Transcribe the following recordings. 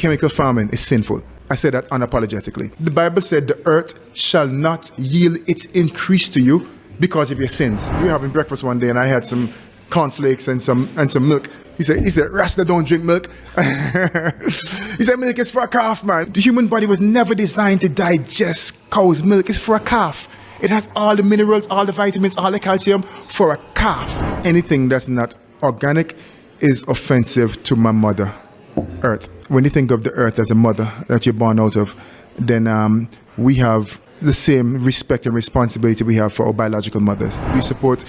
chemical farming is sinful. I say that unapologetically. The Bible said the earth shall not yield its increase to you because of your sins. We were having breakfast one day and I had some cornflakes and some milk. He said, Rasta don't drink milk. He said, milk is for a calf, man. The human body was never designed to digest cow's milk. It's for a calf. It has all the minerals, all the vitamins, all the calcium for a calf. Anything that's not organic is offensive to my mother, earth. When you think of the earth as a mother that you're born out of, then we have the same respect and responsibility we have for our biological mothers. We support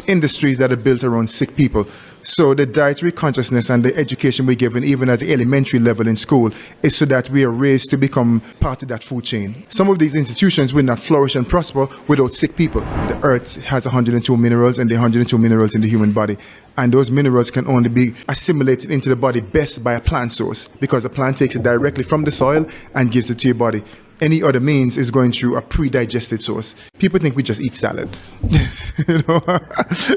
industries that are built around sick people. So the dietary consciousness and the education we're given, even at the elementary level in school, is so that we are raised to become part of that food chain. Some of these institutions will not flourish and prosper without sick people. The earth has 102 minerals, and there are 102 minerals in the human body. And those minerals can only be assimilated into the body best by a plant source, because the plant takes it directly from the soil and gives it to your body. Any other means is going through a pre-digested source. People think we just eat salad. You know?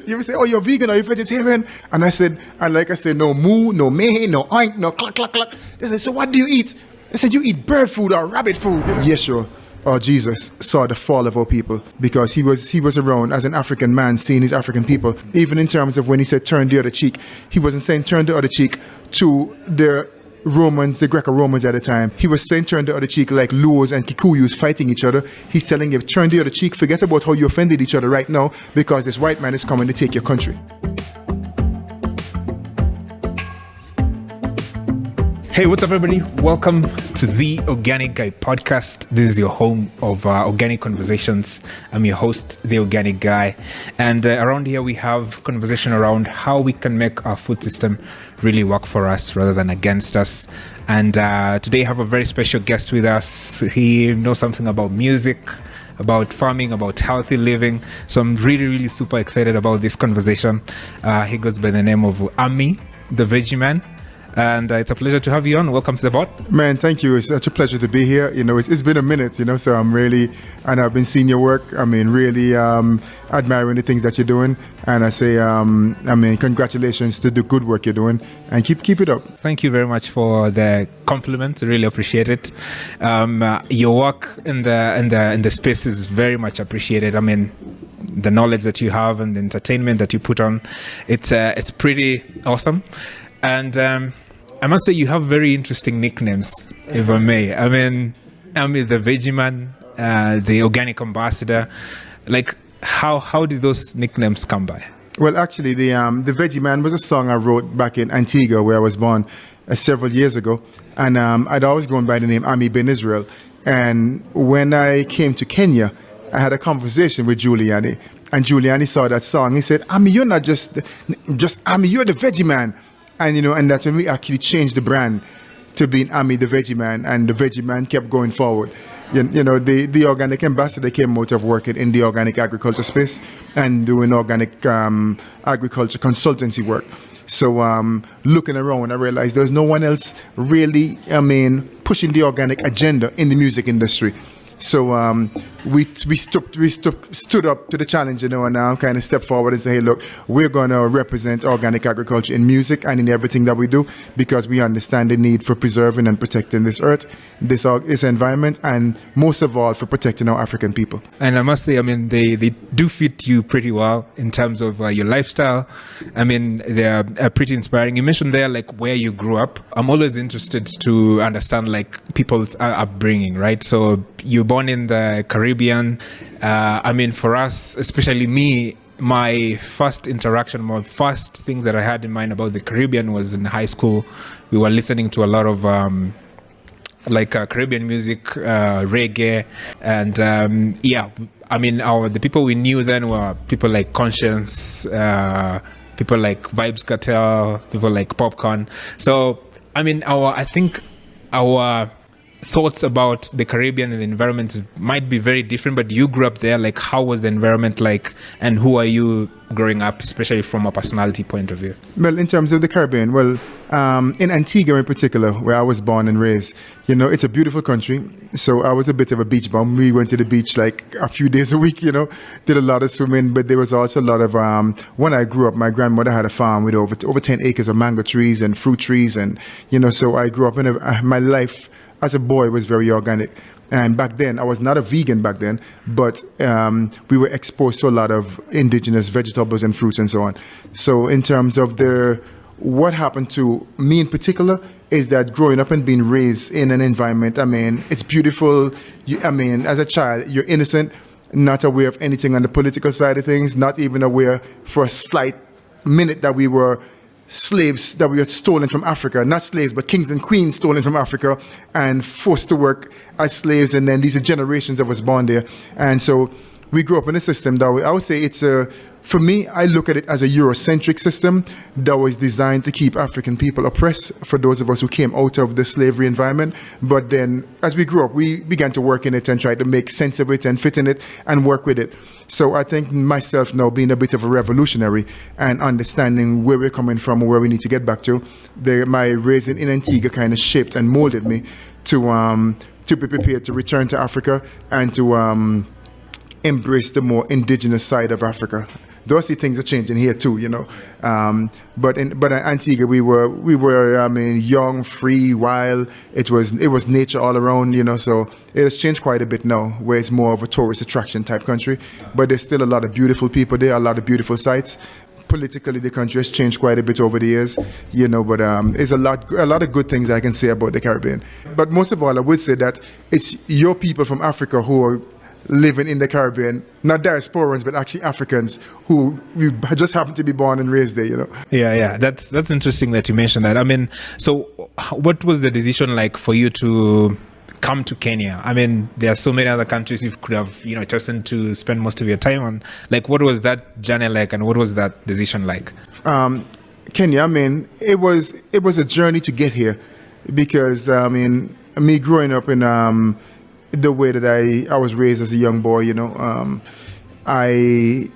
You ever say, oh, you're vegan or you're vegetarian? And I said, no moo, no meh, no oink, no cluck, cluck, cluck. They said, so what do you eat? I said, you eat bird food or rabbit food. Yeshua, or Jesus, saw the fall of our people because he was around as an African man seeing his African people. Even in terms of when he said turn the other cheek, he wasn't saying turn the other cheek to the Romans, the Greco-Romans at the time. He was saying turn the other cheek like Luos and Kikuyus fighting each other. He's telling you, turn the other cheek, forget about how you offended each other right now because this white man is coming to take your country. Hey, what's up, everybody? Welcome to the Organic Guy podcast. This is your home of organic conversations. I'm your host, the Organic Guy. And around here, we have conversation around how we can make our food system really work for us rather than against us. And today I have a very special guest with us. He knows something about music, about farming, about healthy living. So I'm really, really super excited about this conversation. He goes by the name of Ammi the Veggie Man. And it's a pleasure to have you on. Welcome to the pod. Man, thank you. It's such a pleasure to be here. You know, it's been a minute, you know, so I'm really, and I've been seeing your work. I mean, really admiring the things that you're doing. And I say, congratulations to the good work you're doing and keep it up. Thank you very much for the compliment. Really appreciate it. Your work in the space is very much appreciated. I mean, the knowledge that you have and the entertainment that you put on, it's pretty awesome. And I must say you have very interesting nicknames, if I may. I mean, Ammi the Veggie Man, the Organic Ambassador. Like, how did those nicknames come by? Well, actually, the Veggie Man was a song I wrote back in Antigua, where I was born several years ago. And I'd always gone by the name Ammi Ben Israel. And when I came to Kenya, I had a conversation with Giuliani. And Giuliani saw that song. He said, Ammi, you're not just Ammi, you're the Veggie Man. And, you know, and that's when we actually changed the brand to being Ammi the Veggie Man, and the Veggie Man kept going forward. You know, the Organic Ambassador came out of working in the organic agriculture space and doing organic agriculture consultancy work. So looking around, I realized there's no one else really, pushing the organic agenda in the music industry. So we stood up to the challenge, you know, and now kind of stepped forward and say, hey, look, we're going to represent organic agriculture in music and in everything that we do, because we understand the need for preserving and protecting this earth, this environment, and most of all for protecting our African people. And I must say, I mean, they do fit you pretty well in terms of your lifestyle. I mean, they're pretty inspiring. You mentioned there, like, where you grew up. I'm always interested to understand, like, people's upbringing, right? So you're born in the Caribbean. I mean, for us, especially me, my first things that I had in mind about the Caribbean was in high school. We were listening to a lot of Caribbean music, reggae, and I mean, the people we knew then were people like Conscience, people like Vibes Cartel, people like Popcorn. So I mean, I think our thoughts about the Caribbean and the environment might be very different, but you grew up there. Like, how was the environment like, and who are you growing up, especially from a personality point of view? Well, in terms of the Caribbean, well, in Antigua in particular, where I was born and raised, you know, it's a beautiful country. So I was a bit of a beach bum. We went to the beach like a few days a week, you know, did a lot of swimming, but there was also a lot of, when I grew up, my grandmother had a farm with over 10 acres of mango trees and fruit trees. And, you know, so I grew up in my life as a boy was very organic. And back then, I was not a vegan back then, but we were exposed to a lot of indigenous vegetables and fruits and so on. So in terms of what happened to me in particular is that growing up and being raised in an environment, I mean, it's beautiful. As a child, you're innocent, not aware of anything on the political side of things, not even aware for a slight minute that we were slaves that we had stolen from Africa, not slaves, but kings and queens stolen from Africa and forced to work as slaves. And then these are generations of us born there. And so we grew up in a system that I would say for me, I look at it as a Eurocentric system that was designed to keep African people oppressed for those of us who came out of the slavery environment. But then as we grew up, we began to work in it and try to make sense of it and fit in it and work with it. So I think myself now being a bit of a revolutionary and understanding where we're coming from and where we need to get back to, my raising in Antigua kind of shaped and molded me to be prepared to return to Africa and to embrace the more indigenous side of Africa. Though I see things are changing here too, you know. But in Antigua, we were young, free, wild. It was nature all around, you know. So it has changed quite a bit now, where it's more of a tourist attraction type country. But there's still a lot of beautiful people there, a lot of beautiful sites. Politically, the country has changed quite a bit over the years, you know. But there's a lot of good things I can say about the Caribbean. But most of all, I would say that it's your people from Africa who are living in the Caribbean, not diasporans, but actually Africans who just happen to be born and raised there, you know. Yeah. That's interesting that you mentioned that. I mean, so what was the decision like for you to come to Kenya? I mean, there are so many other countries you could have, you know, chosen to spend most of your time on. Like, what was that journey like, and what was that decision like? Kenya, I mean, it was a journey to get here, because me growing up in the way that I was raised as a young boy, you know, I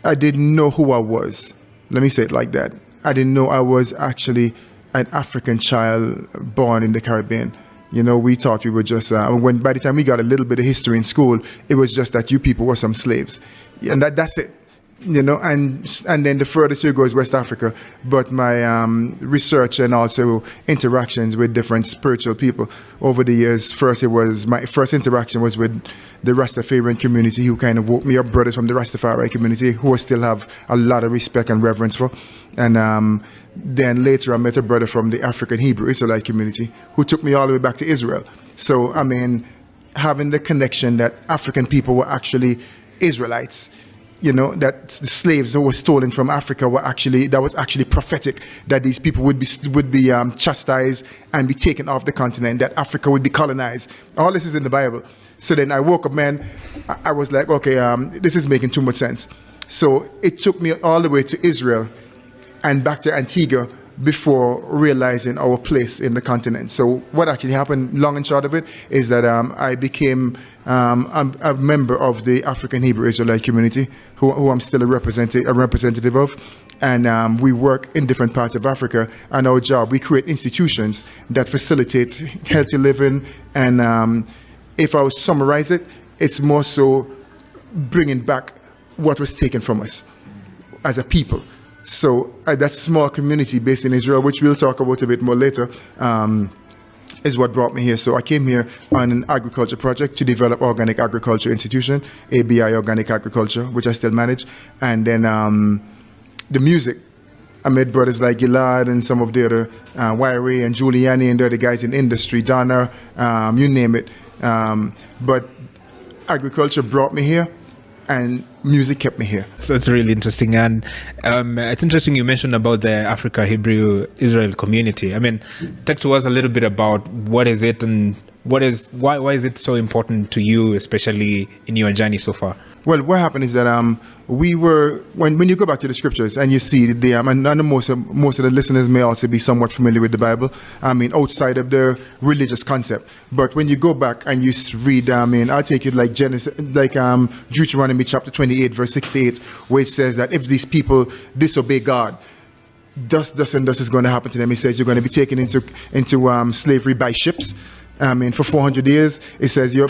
didn't know who I was. Let me say it like that. I didn't know I was actually an African child born in the Caribbean. You know, we thought we were just, by the time we got a little bit of history in school, it was just that you people were some slaves. And that's it. You know, and then the furthest you go is West Africa. But my research and also interactions with different spiritual people over the years, my first interaction was with the Rastafarian community, who kind of woke me up, brothers from the Rastafari community, who I still have a lot of respect and reverence for. And then later I met a brother from the African Hebrew Israelite community who took me all the way back to Israel. So, I mean, having the connection that African people were actually Israelites, you know, that the slaves who were stolen from Africa that was actually prophetic, that these people would be chastised and be taken off the continent, that Africa would be colonized. All this is in the Bible. So then I woke up, man, I was like, okay, this is making too much sense. So it took me all the way to Israel and back to Antigua before realizing our place in the continent. So what actually happened, long and short of it, is that I became a member of the African Hebrew Israelite community, who I'm still a representative of. And we work in different parts of Africa. And our job, we create institutions that facilitate healthy living. And if I was summarize it, it's more so bringing back what was taken from us as a people. So that small community based in Israel, which we'll talk about a bit more later, is what brought me here. So I came here on an agriculture project to develop Organic Agriculture Institution, ABI-Organic Agriculture, which I still manage. And then the music, I met brothers like Gilad and some of the other, Wyrie and Giuliani and the other guys in industry, Donna, you name it. But agriculture brought me here, and music kept me here. So it's really interesting. And it's interesting you mentioned about the Africa Hebrew Israel community. I mean, talk to us a little bit about what is it, and why is it so important to you, especially in your journey so far? Well, what happened is that we were when you go back to the scriptures and you see the and most of the listeners may also be somewhat familiar with the Bible. I mean, outside of the religious concept, but when you go back and you read, I'll take it like Genesis, like Deuteronomy chapter 28, verse 68, where it says that if these people disobey God, thus and thus is going to happen to them. It says you're going to be taken into slavery by ships. For 400 years, it says you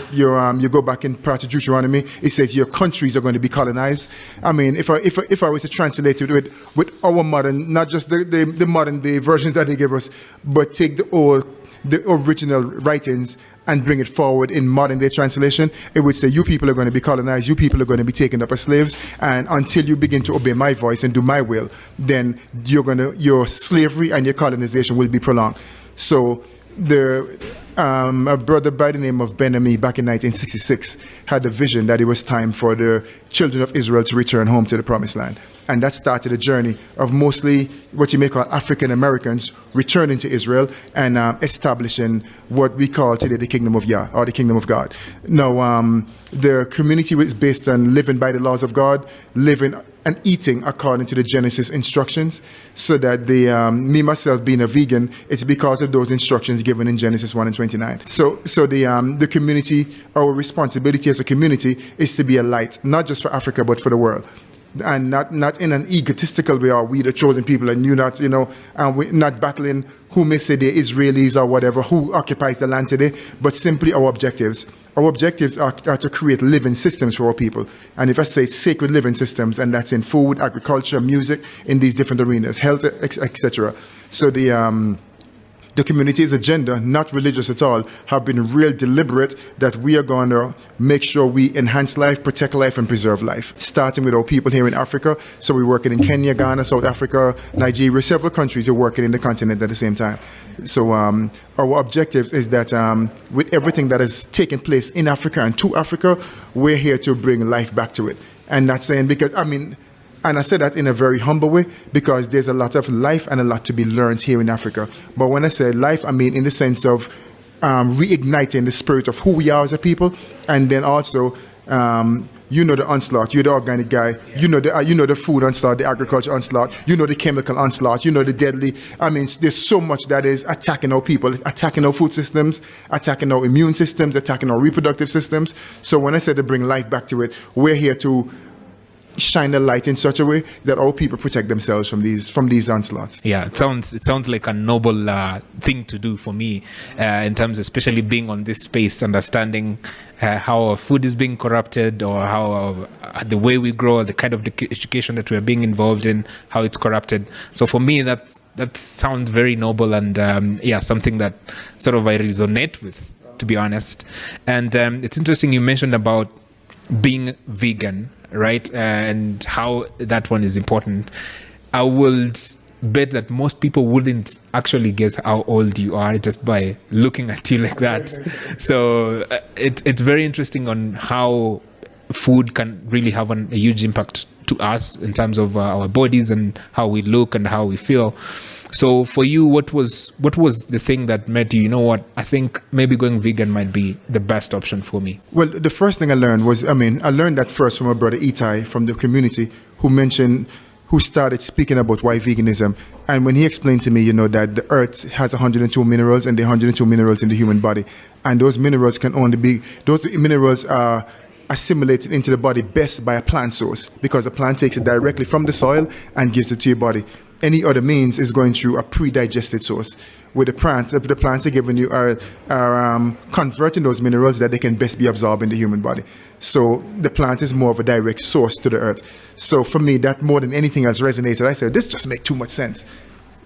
go back in part of Deuteronomy. It says your countries are going to be colonized. I mean, if I was to translate it with our modern, not just the modern day versions that they give us, but take the original writings and bring it forward in modern day translation, it would say you people are going to be colonized, you people are going to be taken up as slaves, and until you begin to obey my voice and do my will, then your slavery and your colonization will be prolonged. So a brother by the name of Ammi back in 1966 had a vision that it was time for the children of Israel to return home to the promised land. And that started a journey of mostly what you may call African Americans returning to Israel and establishing what we call today the kingdom of Yah, or the kingdom of God. Now, the community was based on living by the laws of God, living and eating according to the Genesis instructions, so that me myself being a vegan, it's because of those instructions given in Genesis 1 and 29. So the community, our responsibility as a community is to be a light, not just for Africa, but for the world. And not in an egotistical way, are we the chosen people and you not, and we're not battling who may say they're Israelis or whatever, who occupies the land today, but simply our objectives. Our objectives are to create living systems for our people. And if I say sacred living systems, and that's in food, agriculture, music, in these different arenas, health, etc. So the community's agenda, not religious at all, have been real deliberate that we are going to make sure we enhance life, protect life, and preserve life, starting with our people here in Africa. So we're working in Kenya, Ghana, South Africa, Nigeria, several countries. We're working in the continent at the same time. So our objectives is that with everything that has taken place in Africa and to Africa, we're here to bring life back to it. And that's saying, because, and I say that in a very humble way, because there's a lot of life and a lot to be learned here in Africa. But when I say life, I mean in the sense of reigniting the spirit of who we are as a people, and then also, the onslaught. You're the organic guy. You know the food onslaught, the agriculture onslaught. You know the chemical onslaught. You know the deadly. There's so much that is attacking our people, attacking our food systems, attacking our immune systems, attacking our reproductive systems. So when I say to bring life back to it, we're here to shine a light in such a way that all people protect themselves from these onslaughts. Yeah, it sounds like a noble thing to do for me, in terms, especially being on this space, understanding how our food is being corrupted, or how the way we grow, the kind of education that we are being involved in, how it's corrupted. So for me, that sounds very noble, and something that sort of I resonate with, to be honest. And it's interesting you mentioned about being vegan, right? And how that one is important. I would bet that most people wouldn't actually guess how old you are just by looking at you like that. So it's very interesting on how food can really have a huge impact to us in terms of our bodies and how we look and how we feel. So for you, what was the thing that made you, what, I think maybe going vegan might be the best option for me? Well, the first thing I learned was, I learned that first from my brother Itai from the community, who started speaking about why veganism. And when he explained to me, that the earth has 102 minerals, and the 102 minerals in the human body. And those minerals are assimilated into the body best by a plant source, because the plant takes it directly from the soil and gives it to your body. Any other means is going through a pre-digested source. With the plants are giving you are converting those minerals that they can best be absorbed in the human body. So the plant is more of a direct source to the earth. So for me, that more than anything else resonated. I said, this just makes too much sense.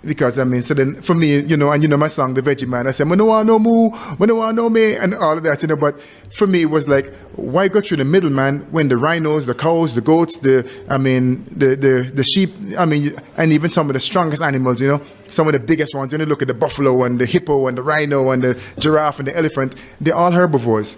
Because so then for me, and my song, The Veggie Man, I said, "I don't want no moo, I don't want no me," and all of that, But for me, it was like, why go through the middleman when the rhinos, the cows, the goats, the sheep, and even some of the strongest animals, some of the biggest ones. When you look at the buffalo and the hippo and the rhino and the giraffe and the elephant, they're all herbivores.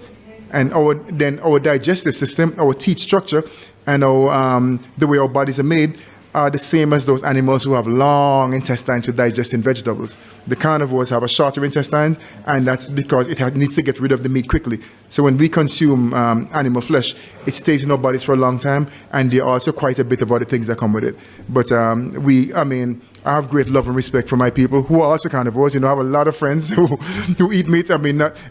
And our digestive system, our teeth structure, and the way our bodies are made are the same as those animals who have long intestines for digesting vegetables. The carnivores have a shorter intestine, and that's because it needs to get rid of the meat quickly. So when we consume animal flesh, it stays in our bodies for a long time, and there are also quite a bit of other things that come with it. But I have great love and respect for my people who are also carnivores. I have a lot of friends who eat meat.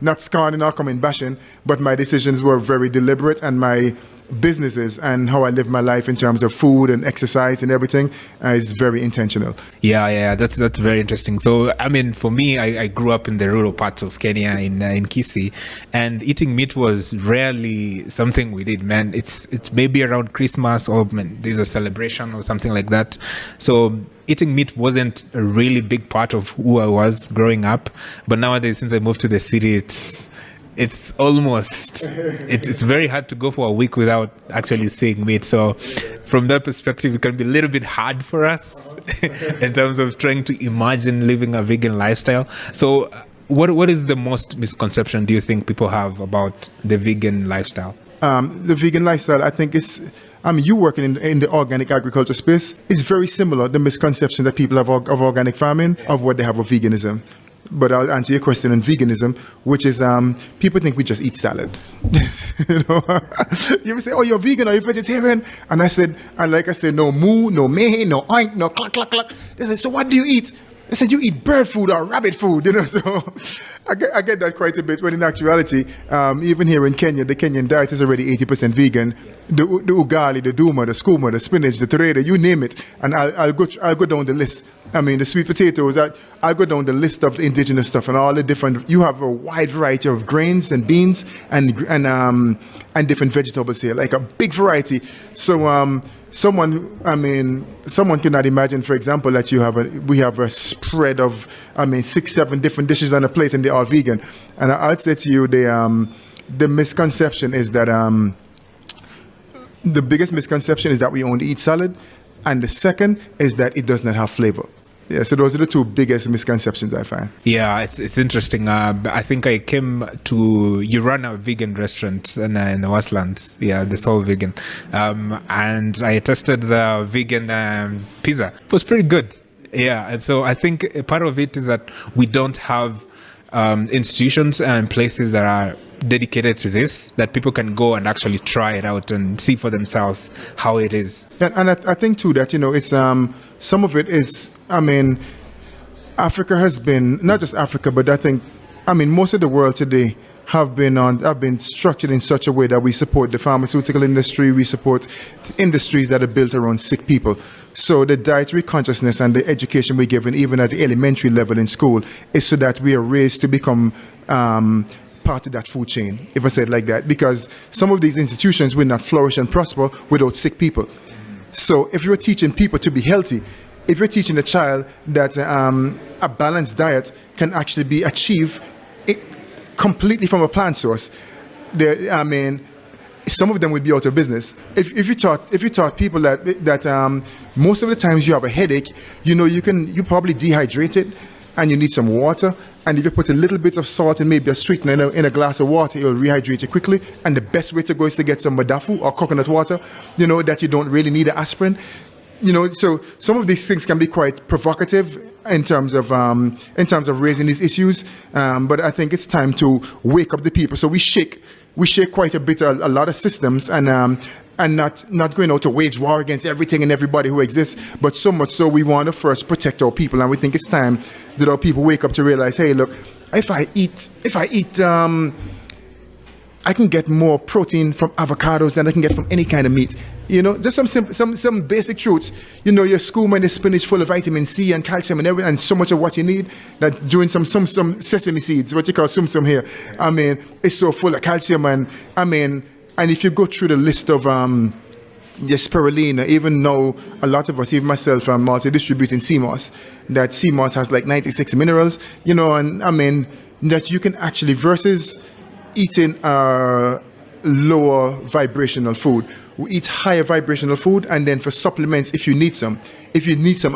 Not scorning or coming bashing, but my decisions were very deliberate, and my businesses and how I live my life in terms of food and exercise and everything is very intentional. Yeah, that's very interesting. So, for me, I grew up in the rural parts of Kenya in Kisii, and eating meat was rarely something we did, man. It's maybe around Christmas or there's a celebration or something like that. So eating meat wasn't a really big part of who I was growing up. But nowadays, since I moved to the city, it's almost it's very hard to go for a week without actually seeing meat. So from that perspective, it can be a little bit hard for us in terms of trying to imagine living a vegan lifestyle. So what is the most misconception do you think people have about the vegan lifestyle? The vegan lifestyle, I think, is you working in the organic agriculture space is very similar. The misconception that people have of organic farming, of what they have of veganism. But I'll answer your question on veganism, which is people think we just eat salad. You ever say, "Oh, you're vegan or you're vegetarian?" And I said, no moo, no meh, no oink, no cluck, cluck, cluck. They said, "So what do you eat?" I said, "You eat bird food or rabbit food." So I get that quite a bit. When in actuality, even here in Kenya, the Kenyan diet is already 80% vegan. The ugali, the duma, the skuma, the spinach, the terere, you name it, and I'll go down the list. The sweet potatoes. I'll go down the list of the indigenous stuff and all the different. You have a wide variety of grains and beans and different vegetables here, like a big variety. So someone cannot imagine, for example, that we have a spread of 6-7 different dishes on a plate and they're all vegan. And I'd say to you, the misconception is that the biggest misconception is that we only eat salad, and the second is that it does not have flavor. Yeah, so those are the two biggest misconceptions I find. Yeah, it's interesting. I think I came to, you run a vegan restaurant in the Westlands, the Soul Vegan, and I tested the vegan pizza. It was pretty good. Yeah, and so I think a part of it is that we don't have institutions and places that are dedicated to this, that people can go and actually try it out and see for themselves how it is. And I think too that it's some of it is, Africa has been, not just Africa, but I think most of the world today have been structured in such a way that we support the pharmaceutical industry, we support industries that are built around sick people. So the dietary consciousness and the education we're given, even at the elementary level in school, is so that we are raised to become part of that food chain, if I say it like that, because some of these institutions will not flourish and prosper without sick people. So if you're teaching people to be healthy, if you're teaching a child that a balanced diet can actually be achieved completely from a plant source, some of them would be out of business. If you taught people that most of the times you have a headache, you probably dehydrated and you need some water, and if you put a little bit of salt and maybe a sweetener in a glass of water, it will rehydrate you quickly. And the best way to go is to get some madafu or coconut water, that you don't really need an aspirin. So some of these things can be quite provocative in terms of raising these issues. But I think it's time to wake up the people. So we shake quite a bit, a lot of systems, and not going out to wage war against everything and everybody who exists, but so much so we want to first protect our people, and we think it's time that our people wake up to realize, hey, look, if I eat, I can get more protein from avocados than I can get from any kind of meat. Just some basic truths. Your skuma and the spinach full of vitamin C and calcium and everything, and so much of what you need. That doing some sesame seeds, what you call sum here. It's so full of calcium, and if you go through the list of your spirulina, even though a lot of us, even myself, are multi-distributing sea moss, that sea moss has like 96 minerals, and that you can actually, versus eating lower vibrational food. We eat higher vibrational food, and then for supplements, if you need some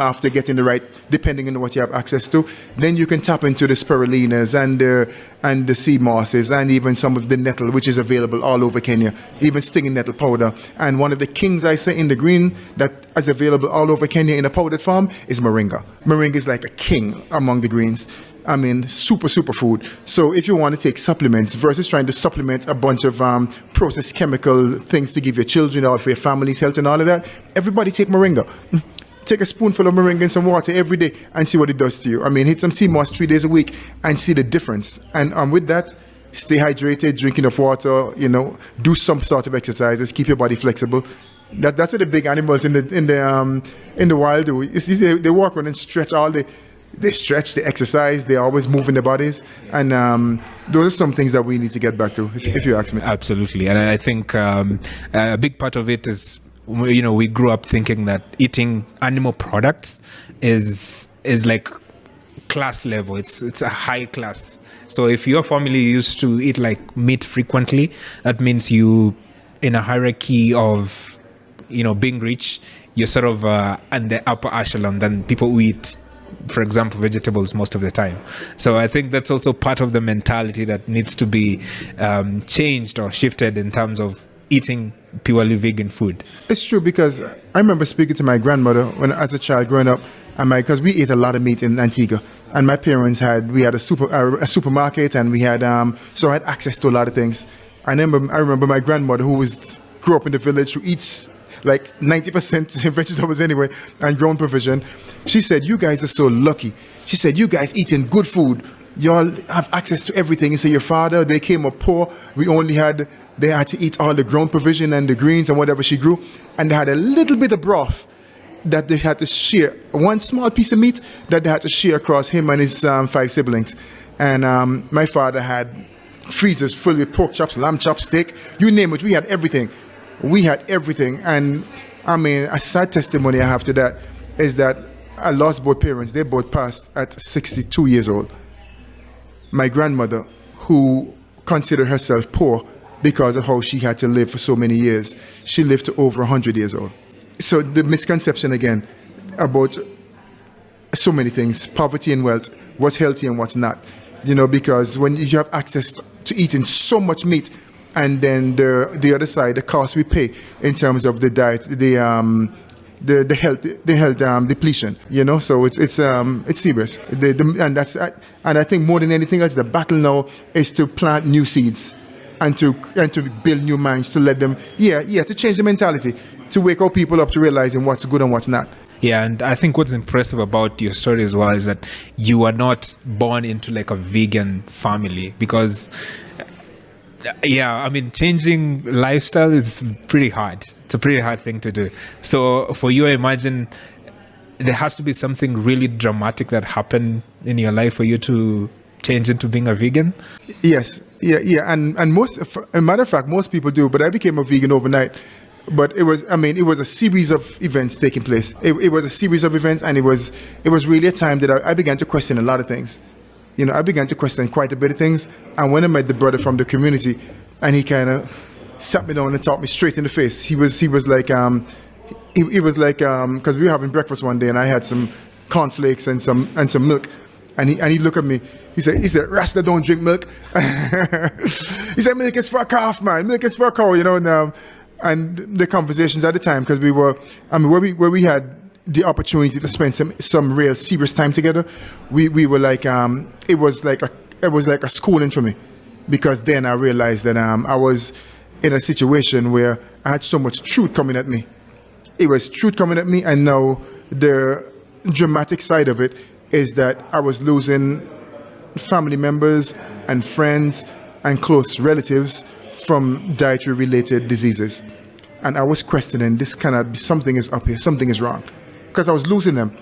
after getting the right, depending on what you have access to, then you can tap into the spirulinas and the sea mosses and even some of the nettle, which is available all over Kenya, even stinging nettle powder. And one of the kings I say in the green that is available all over Kenya in a powdered form is moringa. Moringa is like a king among the greens. I mean, super food. So if you want to take supplements versus trying to supplement a bunch of processed chemical things to give your children or for your family's health and all of that, everybody take moringa. Take a spoonful of moringa in some water every day and see what it does to you. I mean, hit some sea moss 3 days a week and see the difference. And with that, stay hydrated, drink enough water, do some sort of exercises, keep your body flexible. That's what the big animals in the wild do. You see, they walk around and stretch all day. They stretch, they exercise, they always move in their bodies. And those are some things that we need to get back to, if you ask me. Absolutely. And I think a big part of it is, we grew up thinking that eating animal products is like class level. It's a high class. So if your family used to eat like meat frequently, that means you, in a hierarchy of, being rich, you're sort of in the upper echelon than people who eat, for example, vegetables most of the time. So I think that's also part of the mentality that needs to be changed or shifted in terms of eating purely vegan food. It's true, because I remember speaking to my grandmother when, as a child growing up, and because we ate a lot of meat in Antigua, and my parents had a supermarket, and we had so I had access to a lot of things. I remember my grandmother, who grew up in the village, who eats like 90% vegetables anyway, and grown provision. She said, "You guys are so lucky." She said, "You guys eating good food. Y'all have access to everything." And so your father, they came up poor. They had to eat all the grown provision and the greens and whatever she grew. And they had a little bit of broth that they had to share. One small piece of meat that they had to share across him and his 5 siblings. And my father had freezers full with pork chops, lamb chops, steak, you name it. We had everything. And I mean, a sad testimony I have to that is that I lost both parents. They both passed at 62 years old. My grandmother, who considered herself poor because of how she had to live for so many years, she lived to over 100 years old. So the misconception again about so many things, poverty and wealth, what's healthy and what's not. Because when you have access to eating so much meat, and then the other side, the cost we pay in terms of the diet, the health depletion. So it's serious. And I think more than anything else, the battle now is to plant new seeds and to build new minds, to let them to change the mentality, to wake up people up to realizing what's good and what's not. Yeah, and I think what's impressive about your story as well is that you are not born into like a vegan family, because changing lifestyle is pretty hard. It's a pretty hard thing to do. So for you, I imagine there has to be something really dramatic that happened in your life for you to change into being a vegan. Yes, yeah, and most, as a matter of fact, most people do. But I became a vegan overnight. But it was a series of events taking place. It was a series of events, and it was really a time that I began to question a lot of things. I began to question quite a bit of things. And when I met the brother from the community, and he kind of sat me down and talked me straight in the face. He was like, because we were having breakfast one day, and I had some cornflakes and some milk, and he looked at me. He said, "Rasta don't drink milk." He said, "Milk is for a calf, man. Milk is for a cow." And the conversations at the time, because where we had the opportunity to spend some real serious time together, we were like, it was like a schooling for me, because then I realized that I was in a situation where I had so much truth coming at me. It was truth coming at me, and now the dramatic side of it is that I was losing family members and friends and close relatives from dietary related diseases. And I was questioning, this cannot be, something is up here, something is wrong, because I was losing them.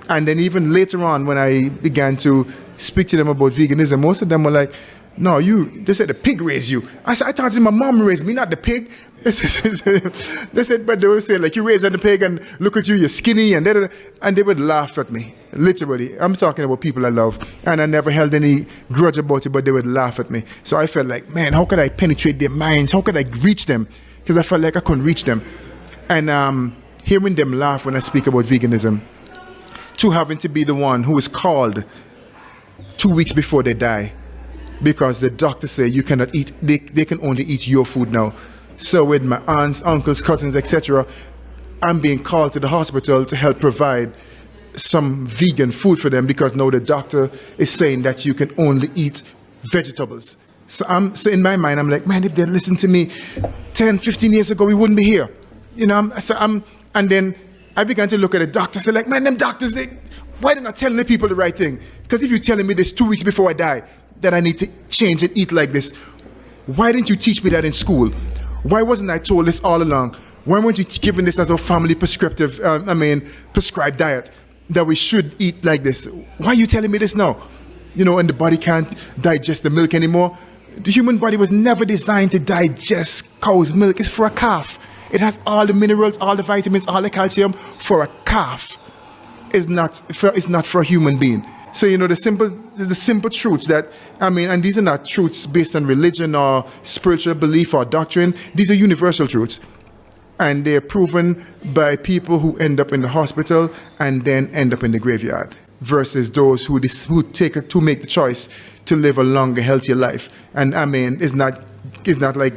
And then even later on, when I began to speak to them about veganism, most of them were like, "No, they said the pig raised you." I said, "I thought my mom raised me, not the pig." They said, but they would say, like, you raise on the peg and look at you, you're skinny, and they would laugh at me, literally. I'm talking about people I love, and I never held any grudge about it, but they would laugh at me. So I felt like, man, how could I penetrate their minds? How could I reach them? Because I felt like I couldn't reach them. And hearing them laugh when I speak about veganism, to having to be the one who is called 2 weeks before they die, because the doctors say you cannot eat, they can only eat your food now. So with my aunts, uncles, cousins, etc., I'm being called to the hospital to help provide some vegan food for them, because now the doctor is saying that you can only eat vegetables. So in my mind, I'm like, man, if they listened to me 10, 15 years ago, we wouldn't be here. You know, and then I began to look at the doctors and like, man, them doctors, why they're not telling the people the right thing? Because if you're telling me this 2 weeks before I die, that I need to change and eat like this, why didn't you teach me that in school? Why wasn't I told this all along? Why weren't you given this as a family prescribed diet, that we should eat like this? Why are you telling me this now? You know, and the body can't digest the milk anymore. The human body was never designed to digest cow's milk. It's for a calf. It has all the minerals, all the vitamins, all the calcium for a calf. It's not for a human being. So, you know, the simple truths that, and these are not truths based on religion or spiritual belief or doctrine. These are universal truths. And they're proven by people who end up in the hospital and then end up in the graveyard, versus those who make the choice to live a longer, healthier life. And it's not like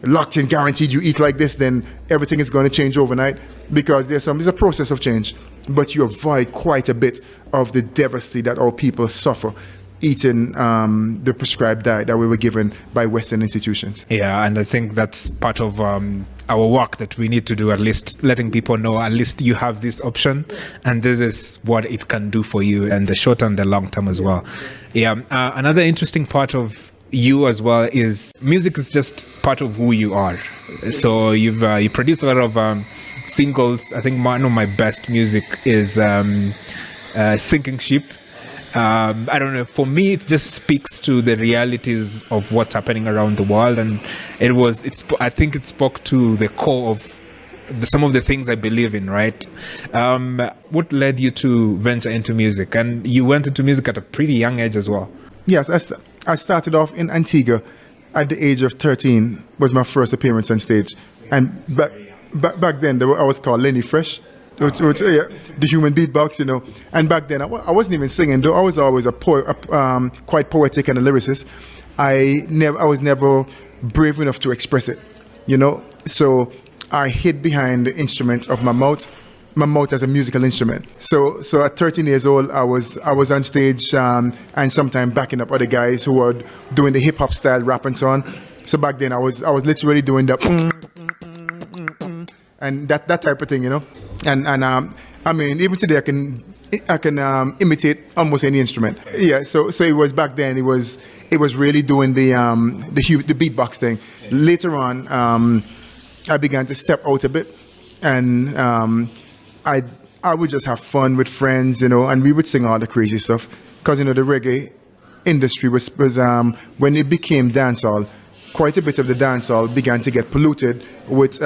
locked in, guaranteed you eat like this, then everything is going to change overnight, because there's a process of change. But you avoid quite a bit of the devastation that our people suffer eating the prescribed diet that we were given by Western institutions. Yeah, and I think that's part of our work that we need to do, at least letting people know, at least you have this option, and this is what it can do for you in the short and the long term as well. Yeah, another interesting part of you as well is music is just part of who you are. So you produce a lot of singles. I think one of my best music is Sinking Ship. I don't know, for me it just speaks to the realities of what's happening around the world, and I think it spoke to the core of some of the things I believe in, right? What led you to venture into music? And you went into music at a pretty young age as well. Yes, I started off in Antigua at the age of 13, was my first appearance on stage. And back then, I was called Lenny Fresh, which the human beatbox, you know. And back then, I wasn't even singing, though I was always quite poetic and a lyricist. I was never brave enough to express it, you know. So I hid behind the instrument of my mouth as a musical instrument. So at 13 years old, I was on stage and sometimes backing up other guys who were doing the hip hop style rap and so on. So back then, I was literally doing the and that type of thing, you know. And even today I can imitate almost any instrument. Yeah. So it was back then. It was really doing the beatbox thing. Later on, I began to step out a bit, and I would just have fun with friends, you know, and we would sing all the crazy stuff, because, you know, the reggae industry was when it became dancehall, quite a bit of the dancehall began to get polluted with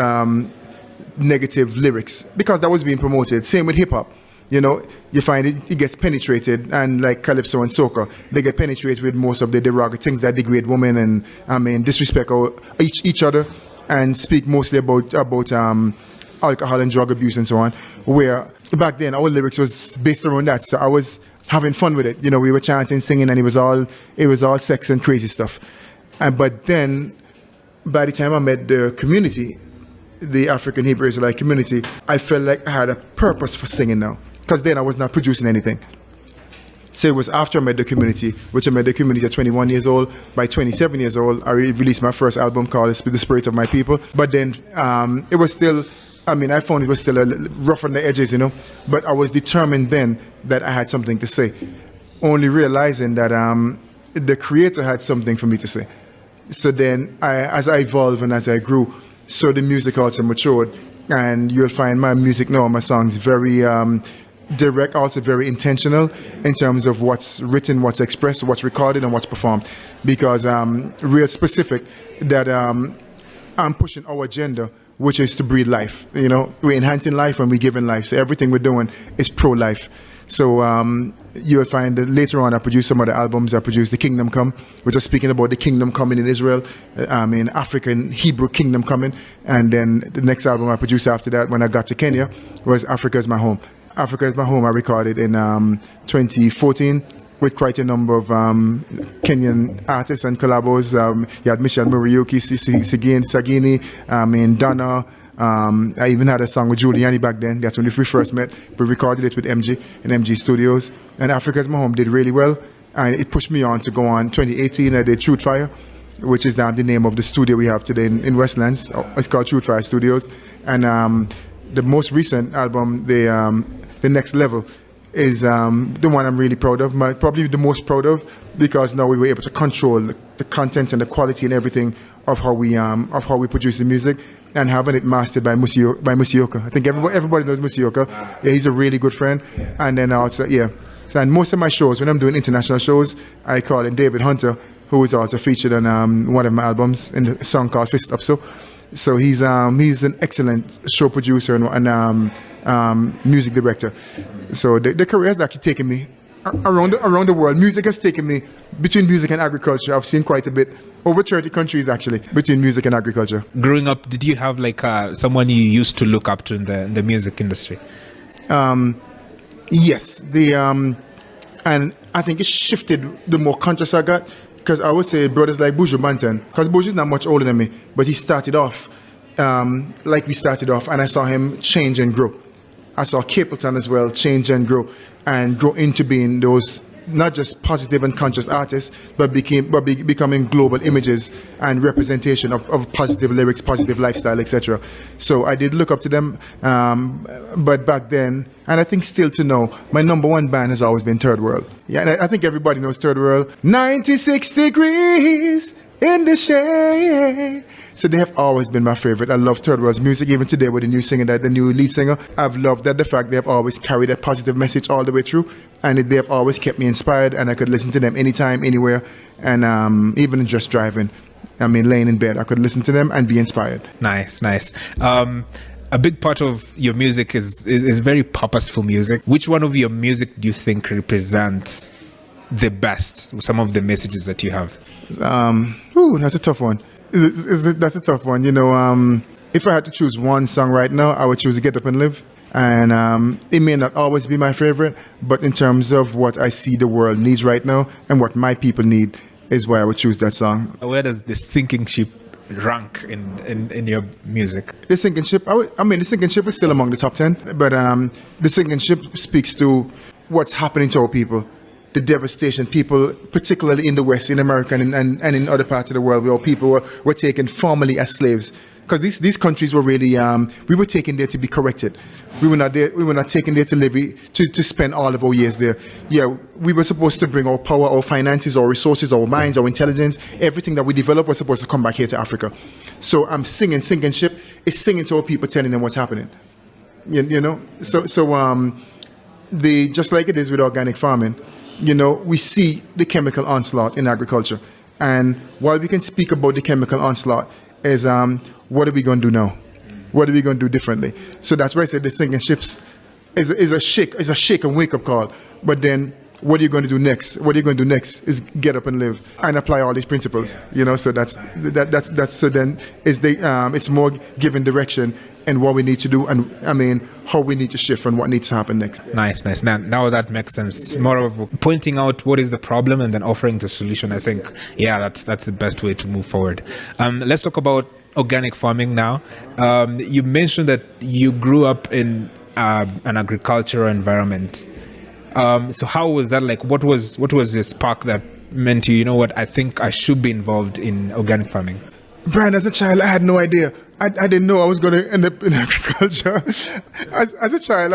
negative lyrics, because that was being promoted. Same with hip hop, you know, you find it gets penetrated, and like calypso and soca, they get penetrated with most of the derogatory things that degrade women and disrespect each other, and speak mostly about alcohol and drug abuse and so on, where back then our lyrics was based around that. So I was having fun with it, you know. We were chanting, singing, and it was all sex and crazy stuff. But then by the time I met the community, the African Hebrew Israelite community, I felt like I had a purpose for singing now, because then I was not producing anything. So it was after I met the community, which I met the community at 21 years old. By 27 years old, I released my first album called The Spirit of My People. But then it was still, I found it was still a little rough on the edges, you know. But I was determined then that I had something to say, only realizing that the Creator had something for me to say. So then, as I evolved and as I grew, so the music also matured. And you'll find my music now, my songs, very direct, also very intentional in terms of what's written, what's expressed, what's recorded, and what's performed. Because real specific that I'm pushing our agenda, which is to breed life. You know, we're enhancing life and we're giving life. So everything we're doing is pro-life. So you'll find that later on I produced some of the albums. I produced The Kingdom Come, which is speaking about the kingdom coming in Israel, in African Hebrew kingdom coming. And then the next album I produced after that, when I got to Kenya, was Africa Is My Home. Africa Is My Home I recorded in 2014 with quite a number of Kenyan artists and collabos. You had Michelle Muriuki, Sagini, Donna. I even had a song with Giuliani back then. That's when we first met. We recorded it with MG in MG Studios. And Africa Is My Home did really well. And it pushed me on to go on. 2018, I did Truth Fire, which is the name of the studio we have today in Westlands. It's called Truth Fire Studios. And the most recent album, The Next Level, is the one I'm really proud of. Probably the most proud of, because now we were able to control the content and the quality and everything of how we produce the music, and having it mastered by Musioka. I think everybody knows Musioka. Yeah, he's a really good friend. And then also, so, and most of my shows, when I'm doing international shows, I call in David Hunter, who is also featured on one of my albums in a song called Fist Up. So he's an excellent show producer and music director. So the career has actually taken me around the world. Music has taken me between music and agriculture. I've seen quite a bit. Over 30 countries actually, between music and agriculture. Growing up, did you have like someone you used to look up to in the music industry? Yes, and I think it shifted the more conscious I got, because I would say brothers like Buju Banton, because Buju's not much older than me, but he started off like we started off, and I saw him change and grow. I saw Capleton as well change and grow into being those not just positive and conscious artists, but becoming global images and representation of positive lyrics, positive lifestyle, etc. So I did look up to them, but back then, and I think still to know, my number one band has always been Third World. Yeah, and I think everybody knows Third World. 96 degrees in the shade. So they have always been my favorite. I love Third World's music, even today with the new singer, the new lead singer. I've loved that, the fact they have always carried that positive message all the way through, and they have always kept me inspired, and I could listen to them anytime, anywhere, and even just driving. Laying in bed, I could listen to them and be inspired. Nice. A big part of your music is very purposeful music. Which one of your music do you think represents the best, some of the messages that you have? That's a tough one. That's a tough one. You know, if I had to choose one song right now, I would choose Get Up and Live. And it may not always be my favorite, but in terms of what I see the world needs right now and what my people need, is why I would choose that song. Where does the Sinking Ship rank in your music? The Sinking Ship, the Sinking Ship is still among the top 10, but the Sinking Ship speaks to what's happening to our people. The devastation, people, particularly in the West, in America and in other parts of the world, where people were taken formerly as slaves. Because these countries were really, we were taken there to be corrected. We were not taken there to live, to spend all of our years there. Yeah, we were supposed to bring our power, our finances, our resources, our minds, our intelligence, everything that we developed was supposed to come back here to Africa. So I'm Sinking Ship is singing to our people, telling them what's happening. You know, so just like it is with organic farming, you know, we see the chemical onslaught in agriculture. And while we can speak about the chemical onslaught, is what are we going to do now? What are we going to do differently? So that's why I said the Sinking Ships is a shake and wake up call. But then what are you going to do next? What are you going to do next is get up and live and apply all these principles. You know, so that's so then it's more giving direction and what we need to do, and how we need to shift and what needs to happen next. Nice. Now that makes sense. It's more of pointing out what is the problem and then offering the solution. I think, that's the best way to move forward. Let's talk about organic farming now. You mentioned that you grew up in an agricultural environment. So how was that like? What was the spark that meant to you know what, I think I should be involved in organic farming? Brian, as a child, I had no idea. I didn't know I was going to end up in agriculture. As a child,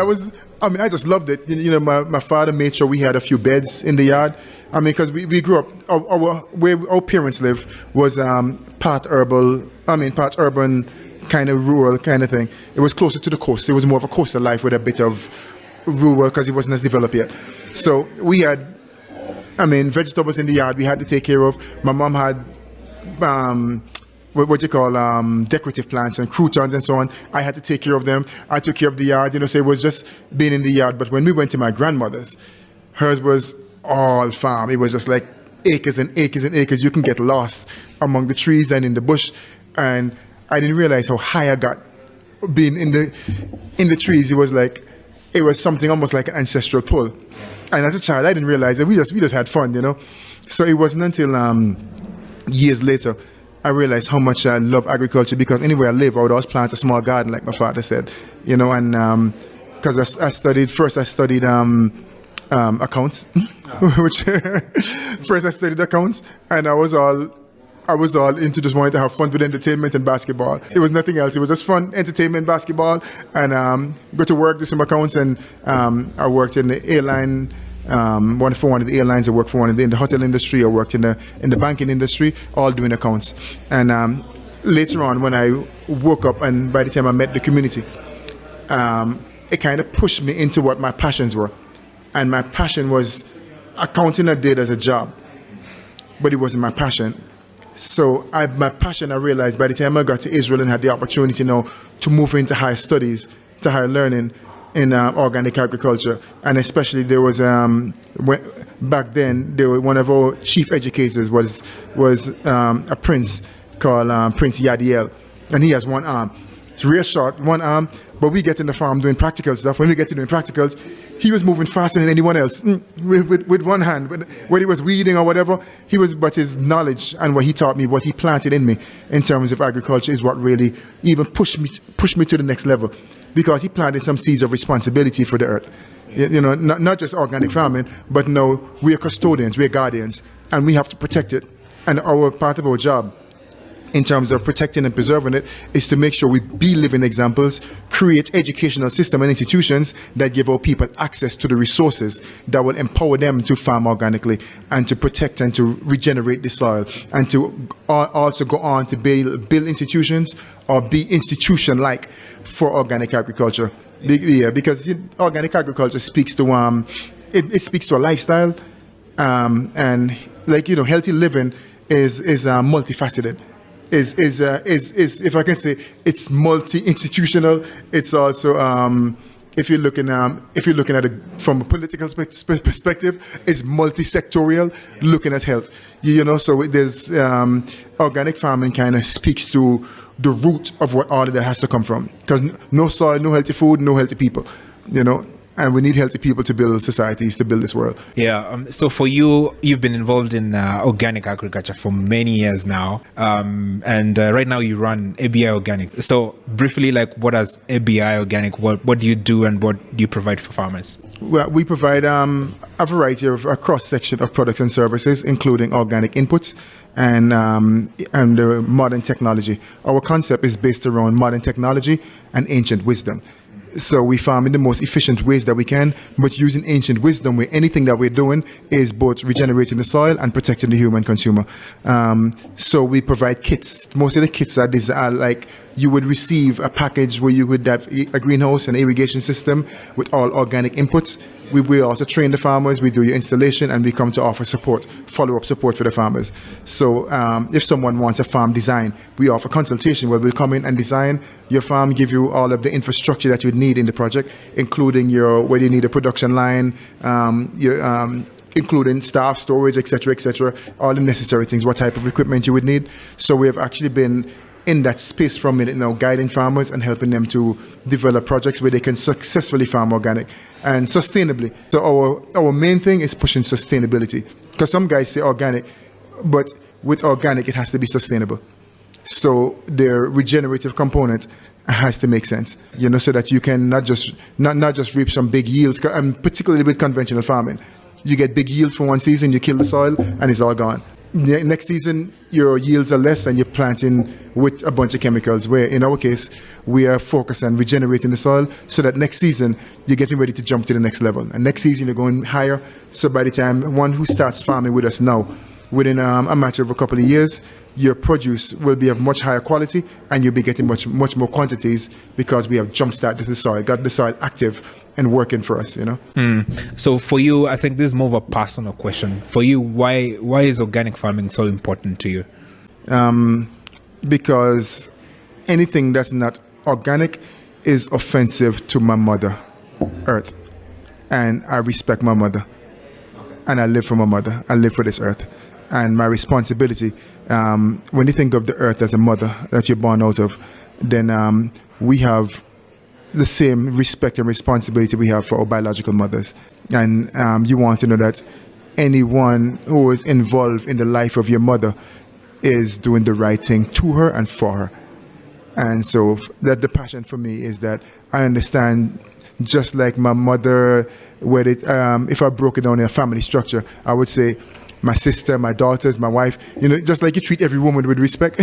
I just loved it. You know, my father made sure we had a few beds in the yard. Because we grew up, where our parents lived was part urban, kind of rural kind of thing. It was closer to the coast. It was more of a coastal life with a bit of rural because it wasn't as developed yet. So we had, vegetables in the yard we had to take care of. My mom had what you call decorative plants and croutons and so on. I had to take care of them. I took care of the yard, so it was just being in the yard. But when we went to my grandmother's, hers was all farm. It was just like acres and acres and acres. You can get lost among the trees and in the bush. And I didn't realize how high I got being in the trees. It was something almost like an ancestral pull. And as a child, I didn't realize it. We just had fun, So it wasn't until years later I realized how much I love agriculture, because anywhere I live, I would always plant a small garden, like my father said, and because I studied accounts, which first I studied accounts, and I was all into just wanting to have fun with entertainment and basketball. It was nothing else. It was just fun, entertainment, basketball, and go to work, do some accounts, and I worked in the airline. One of the airlines. I worked for in the hotel industry. I worked in the banking industry, all doing accounts. And later on, when I woke up, and by the time I met the community, it kind of pushed me into what my passions were. And my passion was accounting. I did as a job, but it wasn't my passion. So I realized by the time I got to Israel and had the opportunity now to move into higher studies, to higher learning in organic agriculture, and especially there was back then one of our chief educators was a prince called Prince Yadiel, and he has one arm. It's real short, one arm, but we get in the farm doing practical stuff. When we get to doing practicals, he was moving faster than anyone else with one hand. When he was weeding or whatever, but his knowledge and what he taught me, what he planted in me in terms of agriculture, is what really even pushed me to the next level, because he planted some seeds of responsibility for the earth. Not just organic farming, but no, we are custodians, we are guardians, and we have to protect it. And part of our job in terms of protecting and preserving it is to make sure we be living examples, create educational system and institutions that give our people access to the resources that will empower them to farm organically and to protect and to regenerate the soil, and to also go on to build institutions or be institution-like for organic agriculture. Yeah, because organic agriculture speaks to it speaks to a lifestyle, and healthy living is multifaceted. Is if I can say, it's multi-institutional. It's also if you're looking at it from a political perspective, it's multi-sectorial, looking at health. So there's organic farming kind of speaks to the root of what all of that has to come from, because no soil, no healthy food, no healthy people. And we need healthy people to build societies, to build this world. Yeah. So for you, you've been involved in organic agriculture for many years now. And right now you run ABI-Organic. So briefly, what does ABI-Organic, what do you do and what do you provide for farmers? Well, we provide a variety of a cross-section of products and services, including organic inputs and modern technology. Our concept is based around modern technology and ancient wisdom. So we farm in the most efficient ways that we can, but using ancient wisdom, where anything that we're doing is both regenerating the soil and protecting the human consumer. So we provide kits. Most of the kits are like you would receive a package where you would have a greenhouse and irrigation system with all organic inputs. We also train the farmers, we do your installation, and we come to offer support, follow-up support for the farmers. So if someone wants a farm design, we offer consultation where we'll come in and design your farm, give you all of the infrastructure that you would need in the project, including whether you need a production line, including staff, storage, etc., all the necessary things, what type of equipment you would need. So we have actually been in that space for a minute now, guiding farmers and helping them to develop projects where they can successfully farm organic and sustainably. So our main thing is pushing sustainability, because some guys say organic, but with organic it has to be sustainable. So their regenerative component has to make sense, so that you can not just reap some big yields, and particularly with conventional farming. You get big yields for one season, you kill the soil, and it's all gone. Next season, your yields are less and you're planting with a bunch of chemicals, where in our case, we are focused on regenerating the soil so that next season, you're getting ready to jump to the next level. And next season, you're going higher. So by the time one who starts farming with us now, within a matter of a couple of years, your produce will be of much higher quality and you'll be getting much more quantities, because we have jump-started the soil, got the soil active and working for us, So for you, I think this is more of a personal question. For you, why is organic farming so important to you? because anything that's not organic is offensive to my mother, Earth. And I respect my mother. And I live for my mother. I live for this earth. And my responsibility, when you think of the earth as a mother that you're born out of, then we have the same respect and responsibility we have for our biological mothers. And you want to know that anyone who is involved in the life of your mother is doing the right thing to her and for her. And so that the passion for me is that I understand, just like my mother, where if I broke it down in a family structure, I would say my sister, my daughters, my wife, just like you treat every woman with respect.